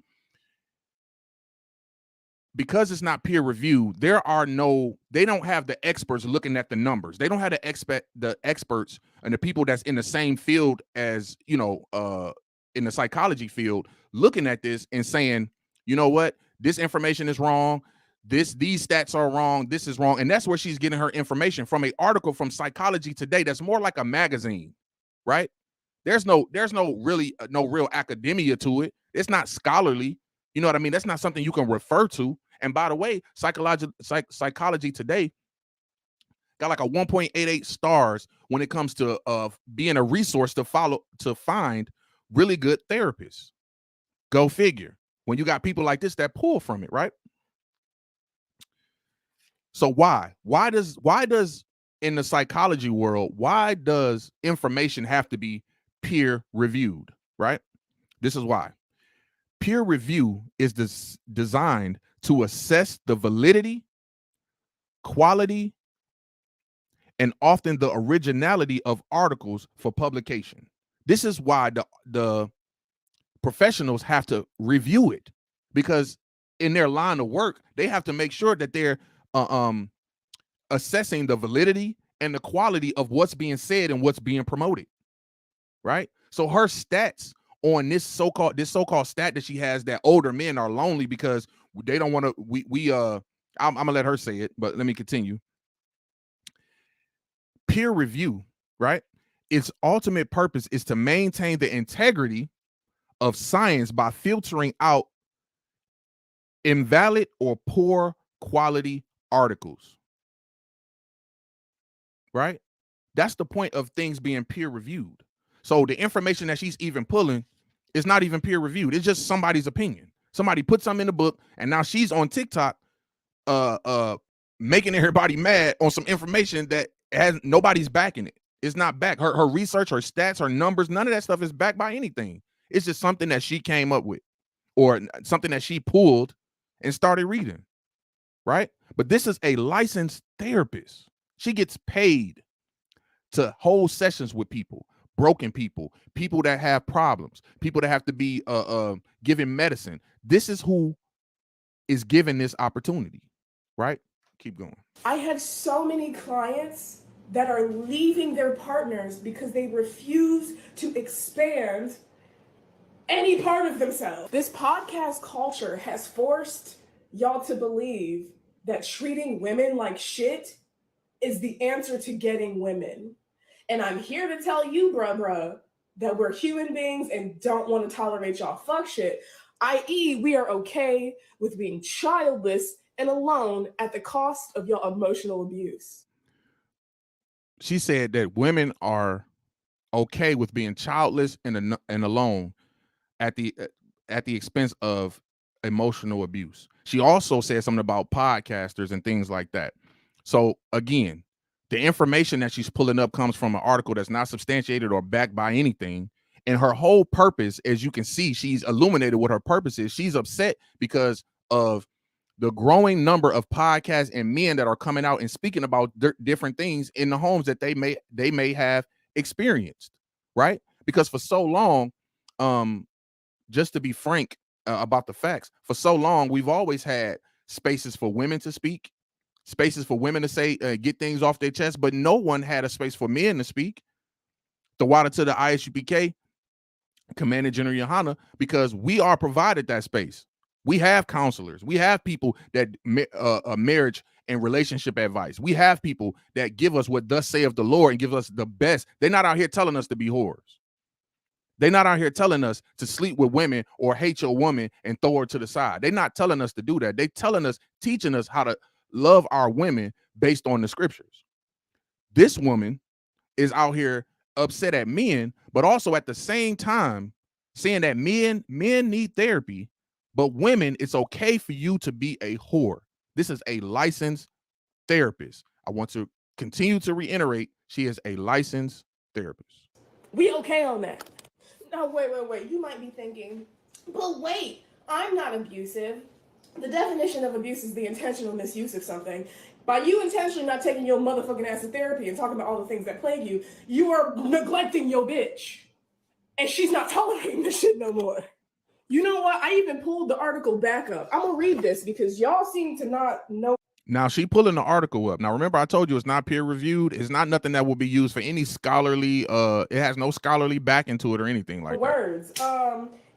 because it's not peer reviewed, they don't have the experts looking at the numbers. They don't have the experts and the people that's in the same field as, in the psychology field looking at this and saying, you know what, this information is wrong. These stats are wrong. This is wrong. And that's where she's getting her information from, an article from Psychology Today. That's more like a magazine, right? There's no real academia to it. It's not scholarly. You know what I mean? That's not something you can refer to. And by the way, Psychology Today got like a 1.88 stars when it comes to being a resource to find really good therapists. Go figure. When you got people like this that pull from it, right? So why does in the psychology world, why does information have to be peer reviewed, right? This is why. Peer review is designed to assess the validity, quality, and often the originality of articles for publication. This is why the professionals have to review it, because in their line of work, they have to make sure that they're assessing the validity and the quality of what's being said and what's being promoted, right? So her stats on this so-called stat that she has, that older men are lonely because they don't want to, I'm gonna let her say it, but let me continue. Peer review, right? Its ultimate purpose is to maintain the integrity of science by filtering out invalid or poor quality articles, right? That's the point of things being peer reviewed. So the information that she's even pulling is not even peer reviewed. It's just somebody's opinion. Somebody put something in the book, and now she's on TikTok making everybody mad on some information that nobody's backing it. It's not back. Her research, her stats, her numbers, none of that stuff is backed by anything. It's just something that she came up with or something that she pulled and started reading, right? But this is a licensed therapist. She gets paid to hold sessions with people, broken people, people that have problems, people that have to be given medicine. This is who is given this opportunity, right? Keep going. I had so many clients that are leaving their partners because they refuse to expand any part of themselves. This podcast culture has forced y'all to believe that treating women like shit is the answer to getting women. And I'm here to tell you, bruh, that we're human beings and don't want to tolerate y'all fuck shit. I.e., we are okay with being childless and alone at the cost of your emotional abuse. She said that women are okay with being childless and alone at the at the expense of emotional abuse. She also said something about podcasters and things like that. So again, the information that she's pulling up comes from an article that's not substantiated or backed by anything. And her whole purpose, as you can see, she's illuminated what her purpose is. She's upset because of the growing number of podcasts and men that are coming out and speaking about different things in the homes that they may have experienced, right? Because for so long, just to be frank about the facts, for so long we've always had spaces for women to speak, spaces for women to say get things off their chest, but no one had a space for men to speak. The water to the ISUPK, Commander General Yohana, because we are provided that space. We have counselors. We have people that marriage and relationship advice. We have people that give us what thus saith the Lord and give us the best. They're not out here telling us to be whores. They're not out here telling us to sleep with women or hate your woman and throw her to the side. They're not telling us to do that. They're telling us, teaching us how to love our women based on the scriptures. This woman is out here upset at men, but also at the same time saying that men need therapy, but women, it's okay for you to be a whore. This is a licensed therapist. I want to continue to reiterate, she is a licensed therapist. We okay on that. Now, wait. You might be thinking, but wait, I'm not abusive. The definition of abuse is the intentional misuse of something. By you intentionally not taking your motherfucking ass to therapy and talking about all the things that plague you, you are neglecting your bitch. And she's not tolerating this shit no more. You know what? I even pulled the article back up. I'm gonna read this because y'all seem to not know. Now, she pulling the article up. Now, remember, I told you it's not peer reviewed. It's not nothing that will be used for any scholarly. It has no scholarly back into it or anything like words.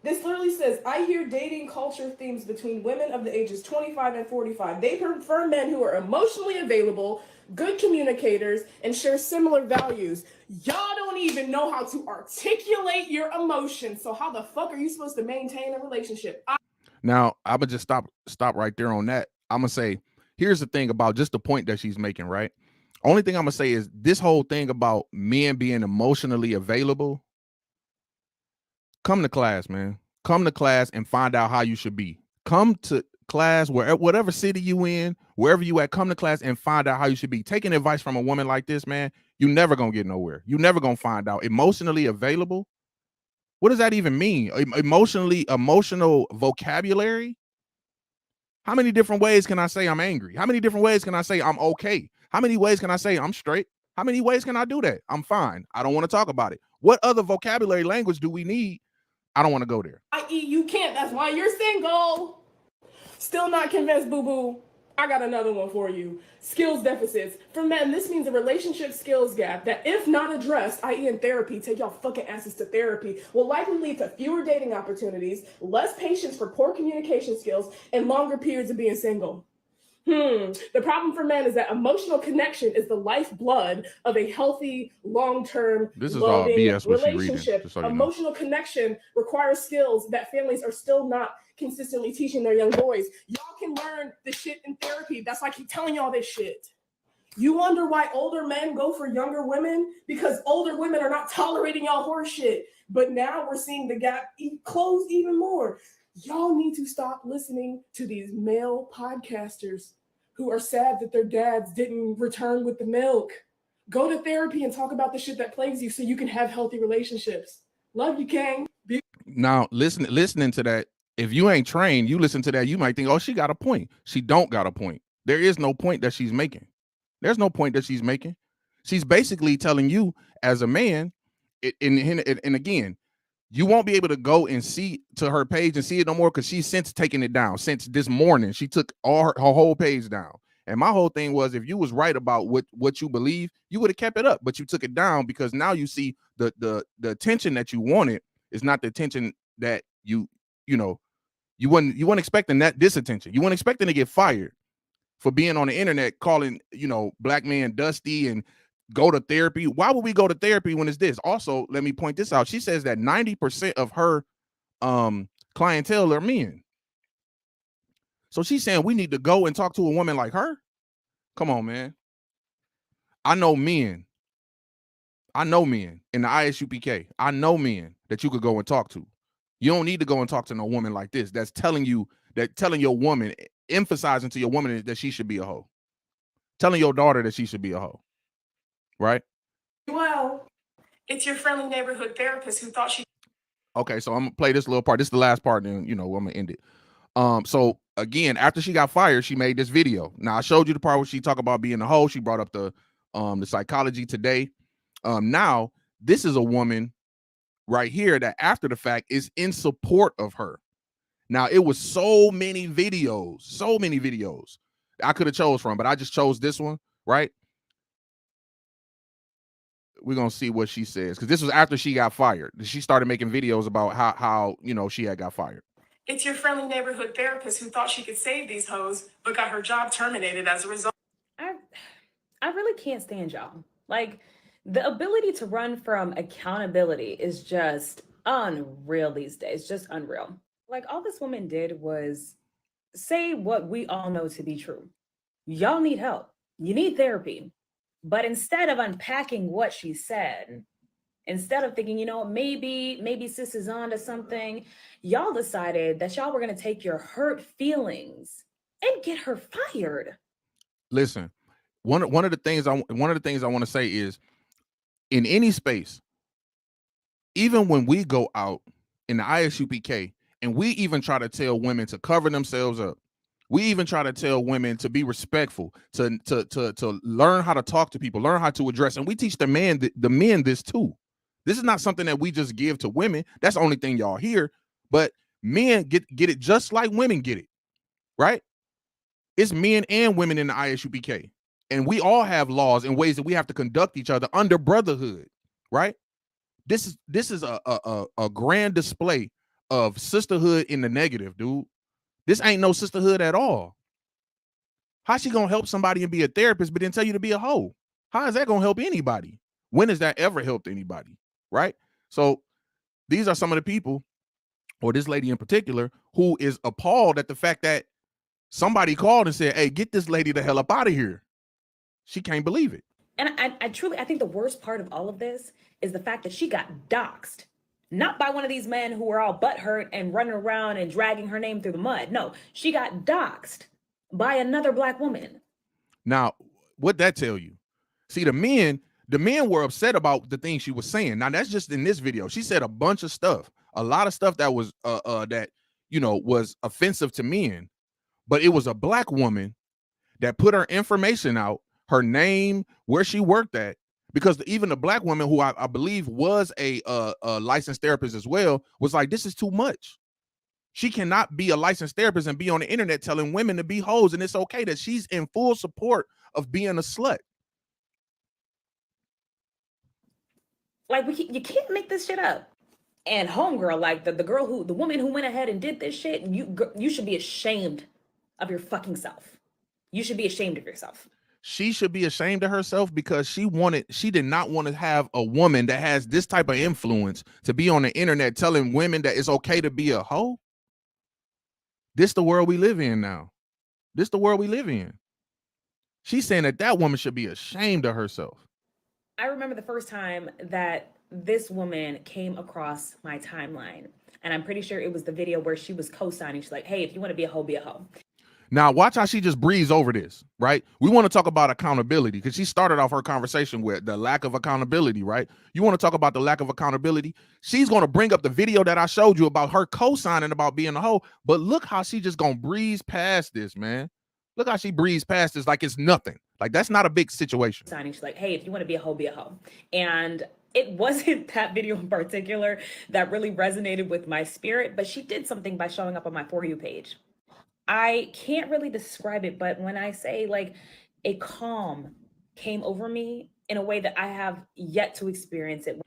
This literally says, I hear dating culture themes between women of the ages 25 and 45. They prefer men who are emotionally available, good communicators, and share similar values. Y'all don't even know how to articulate your emotions. So how the fuck are you supposed to maintain a relationship? Now, I'm gonna just stop right there on that. I'm gonna say, here's the thing about just the point that she's making, right? Only thing I'm gonna say is this whole thing about men being emotionally available. Come to class, man. Come to class and find out how you should be. Come to class, whatever city you in, wherever you at, come to class and find out how you should be. Taking advice from a woman like this, man, you never gonna get nowhere. You never gonna find out. Emotionally available. What does that even mean? Emotional vocabulary? How many different ways can I say I'm angry? How many different ways can I say I'm okay? How many ways can I say I'm straight? How many ways can I do that? I'm fine. I don't want to talk about it. What other vocabulary language do we need? I don't want to go there. I.e., you can't. That's why you're single. Still not convinced, boo-boo. I got another one for you. Skills deficits. For men, this means a relationship skills gap that, if not addressed, i.e. in therapy, take y'all fucking asses to therapy, will likely lead to fewer dating opportunities, less patience for poor communication skills, and longer periods of being single. The problem for men is that emotional connection is the lifeblood of a healthy, long-term, this is all BS relationship. So emotional connection requires skills that families are still not consistently teaching their young boys. Y'all can learn the shit in therapy. That's why I keep telling y'all this shit. You wonder why older men go for younger women? Because older women are not tolerating y'all horse shit. But now we're seeing the gap close even more. Y'all need to stop listening to these male podcasters who are sad that their dads didn't return with the milk. Go to therapy and talk about the shit that plagues you so you can have healthy relationships. Love you, Kang. Now, listening to that, if you ain't trained, you listen to that, you might think, oh, she got a point. She don't got a point. There is no point that she's making. There's no point that she's making. She's basically telling you as a man, and again, you won't be able to go and see to her page and see it no more because she's since taken it down. Since this morning, she took all her whole page down. And my whole thing was, if you was right about what you believe, you would have kept it up, but you took it down because now you see the attention that you wanted is not the attention that you weren't expecting this attention. You weren't expecting to get fired for being on the internet calling, black man dusty and go to therapy. Why would we go to therapy when it's this? Also, let me point this out. She says that 90% of her clientele are men. So she's saying we need to go and talk to a woman like her? Come on, man. I know men in the ISUPK. I know men that you could go and talk to. You don't need to go and talk to no woman like this. That's telling your woman, emphasizing to your woman that she should be a hoe. Telling your daughter that she should be a hoe. Right? Well, it's your friendly neighborhood therapist who thought she. Okay, so I'm gonna play this little part. This is the last part, and I'm gonna end it. So again, after she got fired, she made this video. Now I showed you the part where she talked about being a hoe. She brought up the Psychology Today. Now this is a woman right here that after the fact is in support of her. Now it was so many videos I could have chose from, but I just chose this one, right? We're gonna see what she says, because this was after she got fired. She started making videos about how she had got fired. It's your friendly neighborhood therapist who thought she could save these hoes, but got her job terminated as a result. I really can't stand y'all. Like, the ability to run from accountability is just unreal these days. Just unreal. Like, all this woman did was say what we all know to be true. Y'all need help. You need therapy. But instead of unpacking what she said, instead of thinking, maybe sis is on to something, y'all decided that y'all were going to take your hurt feelings and get her fired. Listen, one of the things I want to say is, in any space, even when we go out in the ISUPK and we even try to tell women to cover themselves up, we even try to tell women to be respectful, to learn how to talk to people, learn how to address, and we teach the men this too. This is not something that we just give to women. That's the only thing y'all hear. But men get it just like women get it, right? It's men and women in the ISUPK. And we all have laws and ways that we have to conduct each other under brotherhood, right? This is a grand display of sisterhood in the negative, dude. This ain't no sisterhood at all. How she gonna help somebody and be a therapist, but then tell you to be a hoe? How is that gonna help anybody? When has that ever helped anybody, right? So these are some of the people, or this lady in particular, who is appalled at the fact that somebody called and said, hey, get this lady the hell up out of here. She can't believe it. And I think the worst part of all of this is the fact that she got doxxed. Not by one of these men who were all butthurt and running around and dragging her name through the mud. No, she got doxxed by another Black woman. Now, what that tell you? See, the men were upset about the things she was saying. Now, that's just in this video. She said a bunch of stuff, a lot of stuff that was was offensive to men, but it was a Black woman that put her information out, her name, where she worked at, because even the Black woman, who I believe was a licensed therapist as well, was like, this is too much. She cannot be a licensed therapist and be on the internet telling women to be hoes, and it's okay that she's in full support of being a slut. Like, you can't make this shit up. And homegirl, like the woman who went ahead and did this shit, you should be ashamed of your fucking self. You should be ashamed of yourself. She should be ashamed of herself, because she did not want to have a woman that has this type of influence to be on the internet telling women that it's okay to be a hoe. This the world we live in now. This the world we live in. She's saying that woman should be ashamed of herself. I remember the first time that this woman came across my timeline, and I'm pretty sure it was the video where she was co-signing. She's like, hey, if you want to be a hoe, be a hoe. Now, watch how she just breezed over this, right? We want to talk about accountability, because she started off her conversation with the lack of accountability, right? You want to talk about the lack of accountability? She's going to bring up the video that I showed you about her co-signing about being a hoe, but look how she just going to breeze past this, man. Look how she breezed past this like it's nothing. Like, that's not a big situation. She's like, hey, if you want to be a hoe, be a hoe. And it wasn't that video in particular that really resonated with my spirit, but she did something by showing up on my For You page. I can't really describe it, but when I say, like, a calm came over me in a way that I have yet to experience it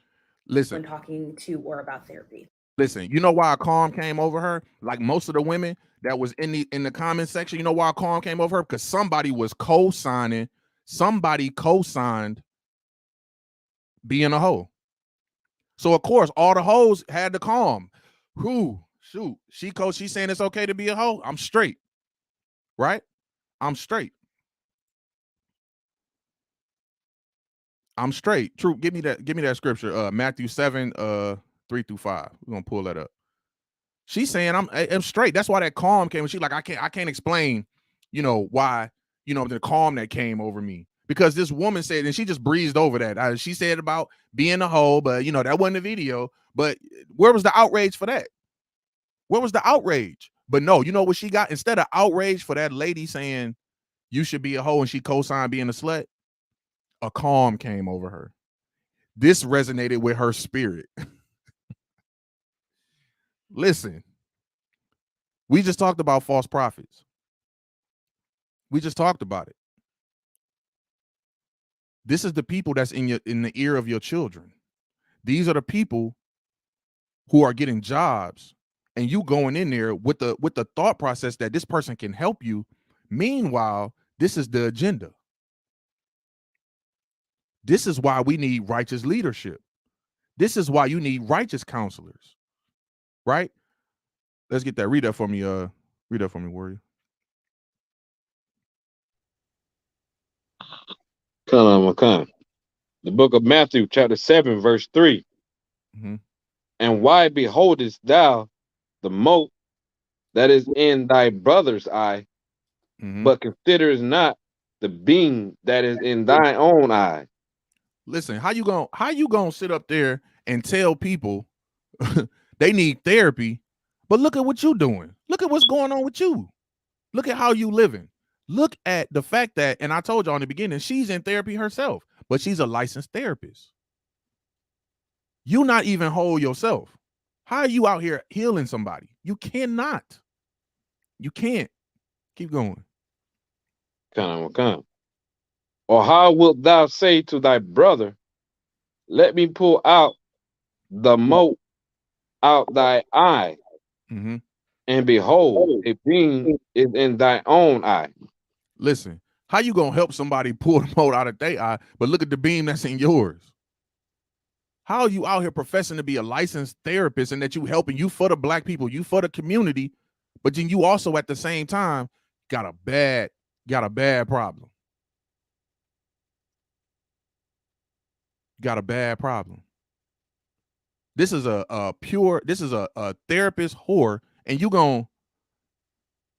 when talking to or about therapy. Listen, you know why a calm came over her? Like most of the women that was in the comment section, you know why a calm came over her? Because somebody was co-signing, somebody co-signed being a hoe. So of course, all the hoes had to calm. Who shoot? She's saying it's okay to be a hoe. I'm straight. Right? I'm straight. I'm straight. True. Give me that scripture. Matthew 7, 3-5. We're gonna pull that up. She's saying I'm straight. That's why that calm came. She's like, I can't explain, why, the calm that came over me. Because this woman said, and she just breezed over that. She said about being a hoe, but that wasn't a video. But where was the outrage for that? Where was the outrage? But no, you know what she got? Instead of outrage for that lady saying you should be a hoe and she co-signed being a slut, a calm came over her. This resonated with her spirit. Listen, we just talked about false prophets. We just talked about it. This is the people that's in the ear of your children. These are the people who are getting jobs, and you going in there with the thought process that this person can help you. Meanwhile, this is the agenda. This is why we need righteous leadership. This is why you need righteous counselors, right? Let's get that. Read that for me. Read that for me, Warrior. The book of Matthew, chapter 7, verse 3. Mm-hmm. And why beholdest thou the mote that is in thy brother's eye, but considerest not the beam that is in thine own eye? Listen, how you gonna sit up there and tell people they need therapy, but look at what you doing. Look at what's going on with you. Look at how you living. Look at the fact that, and I told y'all in the beginning, she's in therapy herself, but she's a licensed therapist. You not even whole yourself. How are you out here healing somebody? You cannot. You can't. Keep going. Or how wilt thou say to thy brother, let me pull out the mote out thy eye, and behold, a beam is in thy own eye? Listen, how you gonna help somebody pull the mote out of their eye, but look at the beam that's in yours? How are you out here professing to be a licensed therapist and that you helping you for the black people, you for the community, but then you also at the same time got a bad problem. Got a bad problem. This is a therapist whore, and you gonna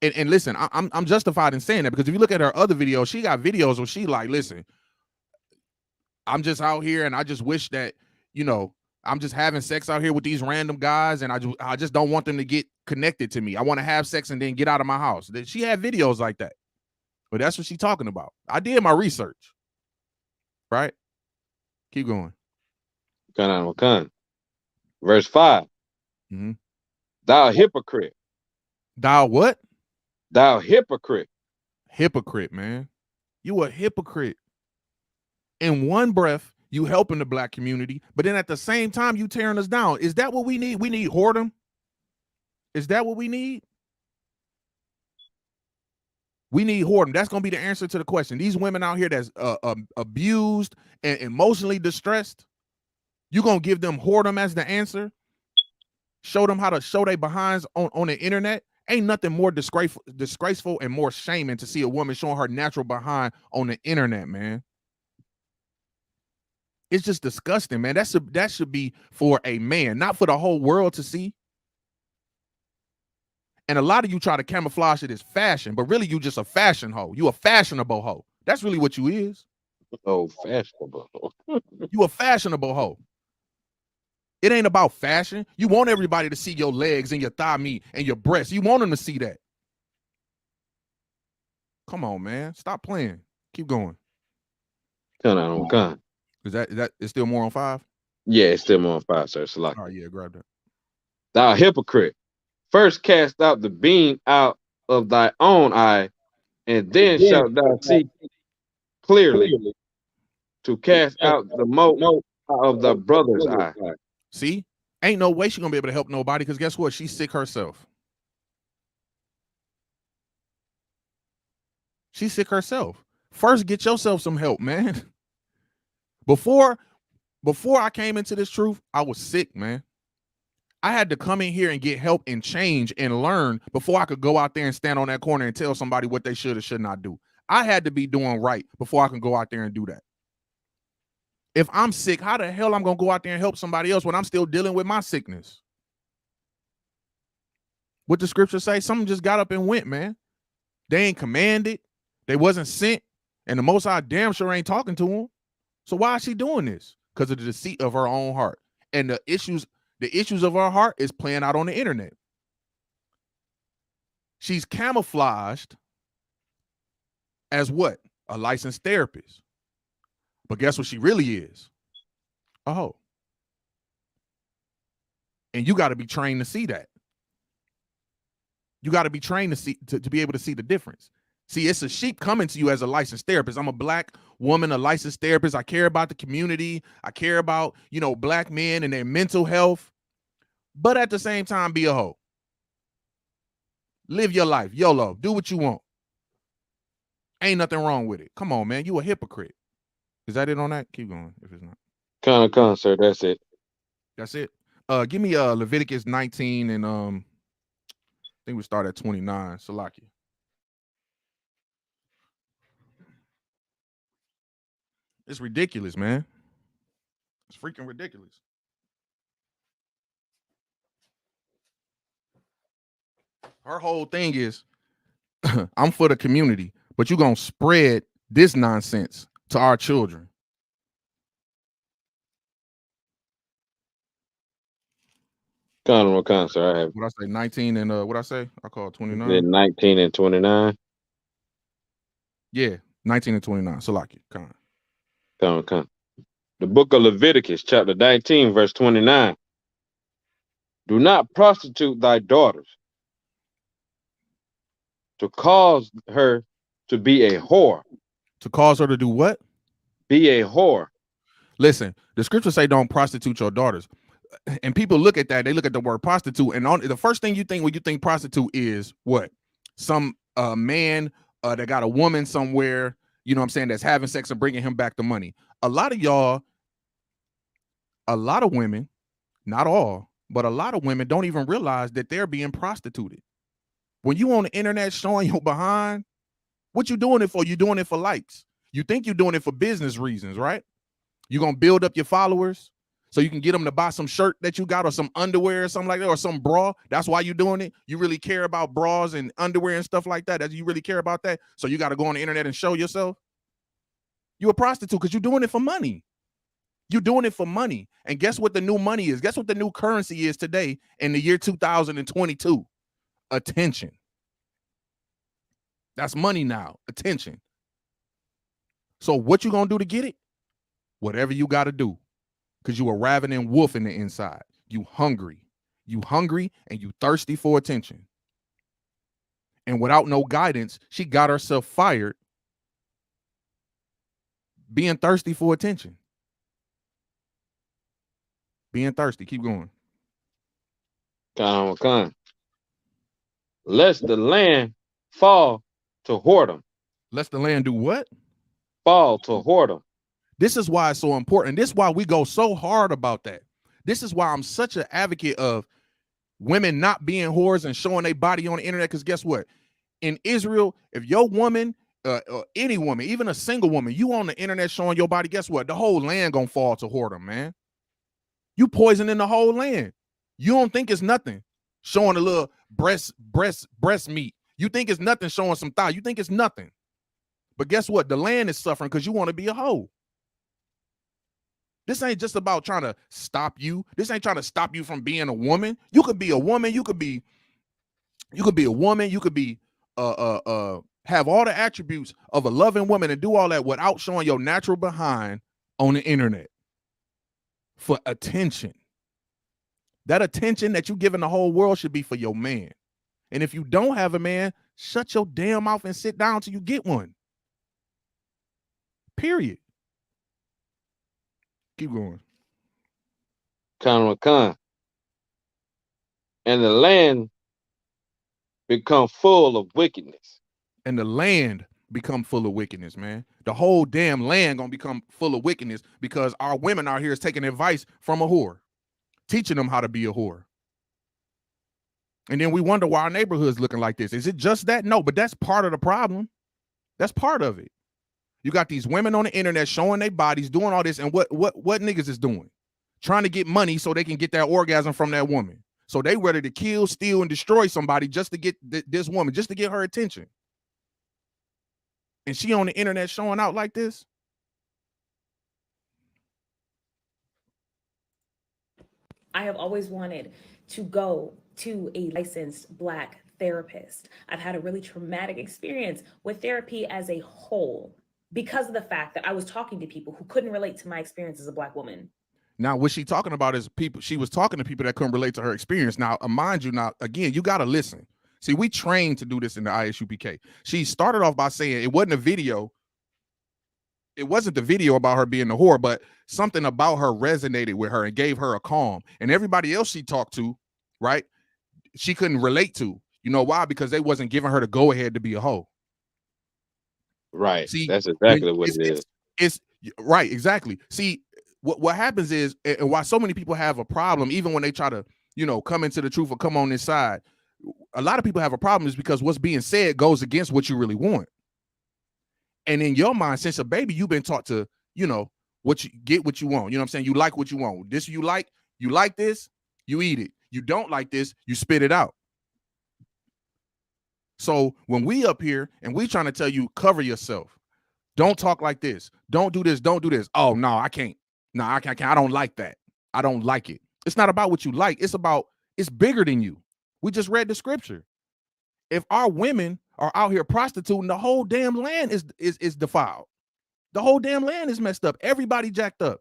and listen, I'm justified in saying that because if you look at her other videos, she got videos where she like, listen, I'm just out here and I just wish that, I'm just having sex out here with these random guys and I just don't want them to get connected to me. I want to have sex and then get out of my house. She had videos like that. But that's what she's talking about. I did my research. Right? Keep going. Verse 5. Thou hypocrite. Thou what? Thou hypocrite. Hypocrite, man. You a hypocrite. In one breath, you helping the black community, but then at the same time, you tearing us down. Is that what we need? We need whoredom? Is that what we need? We need whoredom. That's going to be the answer to the question. These women out here that's abused and emotionally distressed, you going to give them whoredom as the answer? Show them how to show their behinds on the internet? Ain't nothing more disgraceful and more shaming to see a woman showing her natural behind on the internet, man. It's just disgusting, man. That should be for a man, not for the whole world to see. And a lot of you try to camouflage it as fashion, but really you just a fashion hoe. You a fashionable hoe. That's really what you is. Oh, fashionable. You a fashionable hoe. It ain't about fashion. You want everybody to see your legs and your thigh meat and your breasts. You want them to see that. Come on, man. Stop playing. Keep going. Is that it's still more on 5? Yeah, it's still more on 5, sir. Select. All right, yeah, grab that. Thou hypocrite. First cast out the beam out of thy own eye, and then shalt thou see clearly to cast out the mote out of thy brother's eye. See? Ain't no way she's gonna be able to help nobody because guess what? She's sick herself. She's sick herself. First, get yourself some help, man. Before I came into this truth, I was sick, man. I had to come in here and get help and change and learn before I could go out there and stand on that corner and tell somebody what they should or should not do. I had to be doing right before I can go out there and do that. If I'm sick, how the hell I'm going to go out there and help somebody else when I'm still dealing with my sickness? What the scripture say? Something just got up and went, man. They ain't commanded. They wasn't sent. And the Most High damn sure ain't talking to them. So why is she doing this? Because of the deceit of her own heart. And the issues of her heart is playing out on the internet. She's camouflaged as what? A licensed therapist. But guess what she really is? A hoe. And you got to be trained to see that. You got to be trained to see to be able to see the difference. See, it's a sheep coming to you as a licensed therapist. I'm a black woman, a licensed therapist. I care about the community. I care about, black men and their mental health. But at the same time, be a hoe. Live your life. YOLO. Do what you want. Ain't nothing wrong with it. Come on, man. You a hypocrite. Is that it on that? Keep going if it's not. Con, sir. That's it. That's it. Give me Leviticus 19 and I think we start at 29. Salakia. It's ridiculous, man. It's freaking ridiculous. Her whole thing is, I'm for the community, but you're going to spread this nonsense to our children. Con, sir. I have. What I say, 19 and what I say? I call it 29. 19 and 29. Yeah, 19 and 29. Salakia. Con. The book of Leviticus, chapter 19, verse 29. Do not prostitute thy daughters to cause her to be a whore. To cause her to do what? Be a whore. Listen, the scriptures say don't prostitute your daughters. And people look at that, they look at the word prostitute, and the first thing you think when you think prostitute is what? Some man that got a woman somewhere, you know what I'm saying, that's having sex and bringing him back the money. A lot of women, not all, but a lot of women don't even realize that they're being prostituted. When you on the internet showing your behind, what you doing it for? You doing it for likes. You think you're doing it for business reasons, right? You're going to build up your followers so you can get them to buy some shirt that you got or some underwear or something like that or some bra. That's why you're doing it. You really care about bras and underwear and stuff like that. You really care about that. So you got to go on the internet and show yourself. You're a prostitute because you're doing it for money. You're doing it for money. And guess what the new money is? Guess what the new currency is today in the year 2022? Attention. That's money now. Attention. So what you going to do to get it? Whatever you got to do. Because you a ravening wolf in the inside. You hungry. You hungry and you thirsty for attention. And without no guidance, she got herself fired being thirsty for attention. Being thirsty. Keep going. Con. Lest the land fall to whoredom. Lest the land do what? Fall to whoredom. This is why it's so important. This is why we go so hard about that. This is why I'm such an advocate of women not being whores and showing their body on the internet. Because guess what? In Israel, if your woman, or any woman, even a single woman, you on the internet showing your body, guess what? The whole land gonna fall to whoredom, man. You poisoning the whole land. You don't think it's nothing showing a little breast meat. You think it's nothing showing some thigh. You think it's nothing. But guess what? The land is suffering because you want to be a hoe. This ain't just about trying to stop you. This ain't trying to stop you from being a woman. You could be a woman. You could be a woman. You could be have all the attributes of a loving woman and do all that without showing your natural behind on the internet for attention. That attention that you giving the whole world should be for your man. And if you don't have a man, shut your damn mouth and sit down till you get one. Period. Keep going. Con. And the land become full of wickedness. And the land become full of wickedness, man. The whole damn land gonna become full of wickedness because our women out here is taking advice from a whore, teaching them how to be a whore. And then we wonder why our neighborhood's looking like this. Is it just that? No, but that's part of the problem. That's part of it. You got these women on the internet showing their bodies, doing all this, and what niggas is doing? Trying to get money so they can get that orgasm from that woman. So they ready to kill, steal, and destroy somebody just to get this woman, just to get her attention. And she on the internet showing out like this. I have always wanted to go to a licensed Black therapist. I've had a really traumatic experience with therapy as a whole because of the fact that I was talking to people who couldn't relate to my experience as a Black woman. Now, what she talking about is people, she was talking to people that couldn't relate to her experience. Now, mind you, now, again, you got to listen. See, we trained to do this in the ISUPK. She started off by saying it wasn't a video. It wasn't the video about her being a whore, but something about her resonated with her and gave her a calm. And everybody else she talked to, right, she couldn't relate to. You know why? Because they wasn't giving her the go ahead to be a hoe. Right. See, That's exactly what it is. It's right, exactly. See, what happens is, and why so many people have a problem, even when they try to, come into the truth or come on this side, a lot of people have a problem is because what's being said goes against what you really want. And in your mind, since a baby, you've been taught to, what you get, what you want. You know what I'm saying? You like what you want. This you like this, you eat it. You don't like this, you spit it out. So when we up here and we trying to tell you, cover yourself. Don't talk like this. Don't do this. Don't do this. Oh, no, I can't. No, I can't. I don't like that. I don't like it. It's not about what you like. It's bigger than you. We just read the scripture. If our women are out here prostituting, the whole damn land is defiled. The whole damn land is messed up. Everybody jacked up.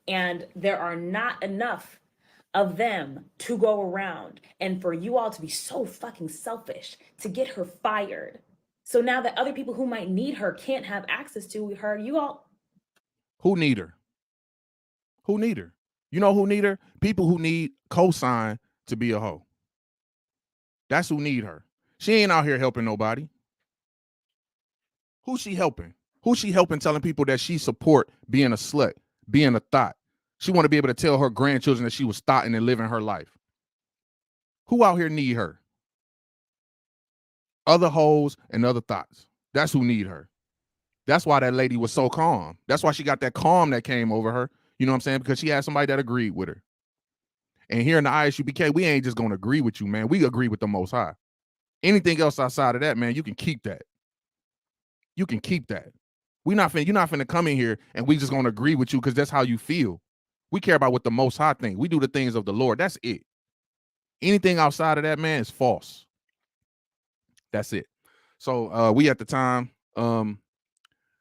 And there are not enough of them to go around, and for you all to be so fucking selfish to get her fired. So now that other people who might need her can't have access to her, you all. Who need her? Who need her? You know who need her? People who need cosign to be a hoe. That's who need her. She ain't out here helping nobody. Who's she helping? Who's she helping telling people that she support being a slut, being a thought? She want to be able to tell her grandchildren that she was thoughting and living her life. Who out here need her? Other hoes and other thoughts. That's who need her. That's why that lady was so calm. That's why she got that calm that came over her. You know what I'm saying? Because she had somebody that agreed with her. And here in the ISUPK, we ain't just going to agree with you, man. We agree with the Most High. Anything else outside of that, man, you can keep that. You can keep that. You're not finna come in here and we just going to agree with you because that's how you feel. We care about what the Most High thinks. We do the things of the Lord. That's it. Anything outside of that, man, is false. That's it. So we at the time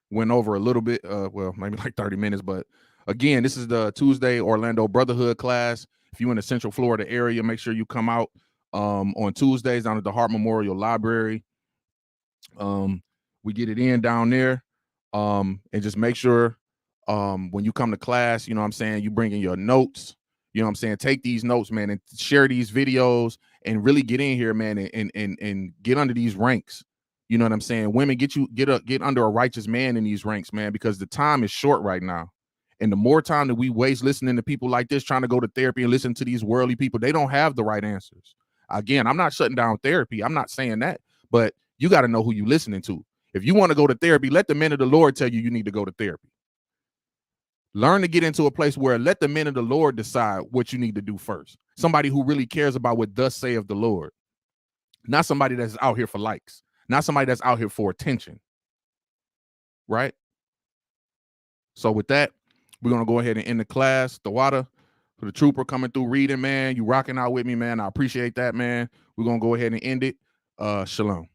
went over a little bit, well, maybe like 30 minutes, but again, this is the Tuesday Orlando Brotherhood class. If you're in the Central Florida area, make sure you come out on Tuesdays down at the Hart Memorial Library. We get it in down there, and just make sure when you come to class, you know what I'm saying, you bring in your notes. You know what I'm saying? Take these notes, man, and share these videos and really get in here, man, and get under these ranks. You know what I'm saying? Women, get under a righteous man in these ranks, man, because the time is short right now. And the more time that we waste listening to people like this, trying to go to therapy and listen to these worldly people, they don't have the right answers. Again, I'm not shutting down therapy. I'm not saying that, but you got to know who you're listening to. If you want to go to therapy, let the men of the Lord tell you need to go to therapy. Learn to get into a place where let the men of the Lord decide what you need to do first. Somebody who really cares about what thus saith the Lord. Not somebody that's out here for likes. Not somebody that's out here for attention. Right? So with that, we're going to go ahead and end the class. The water for the trooper coming through reading, man. You rocking out with me, man. I appreciate that, man. We're going to go ahead and end it. Shalom.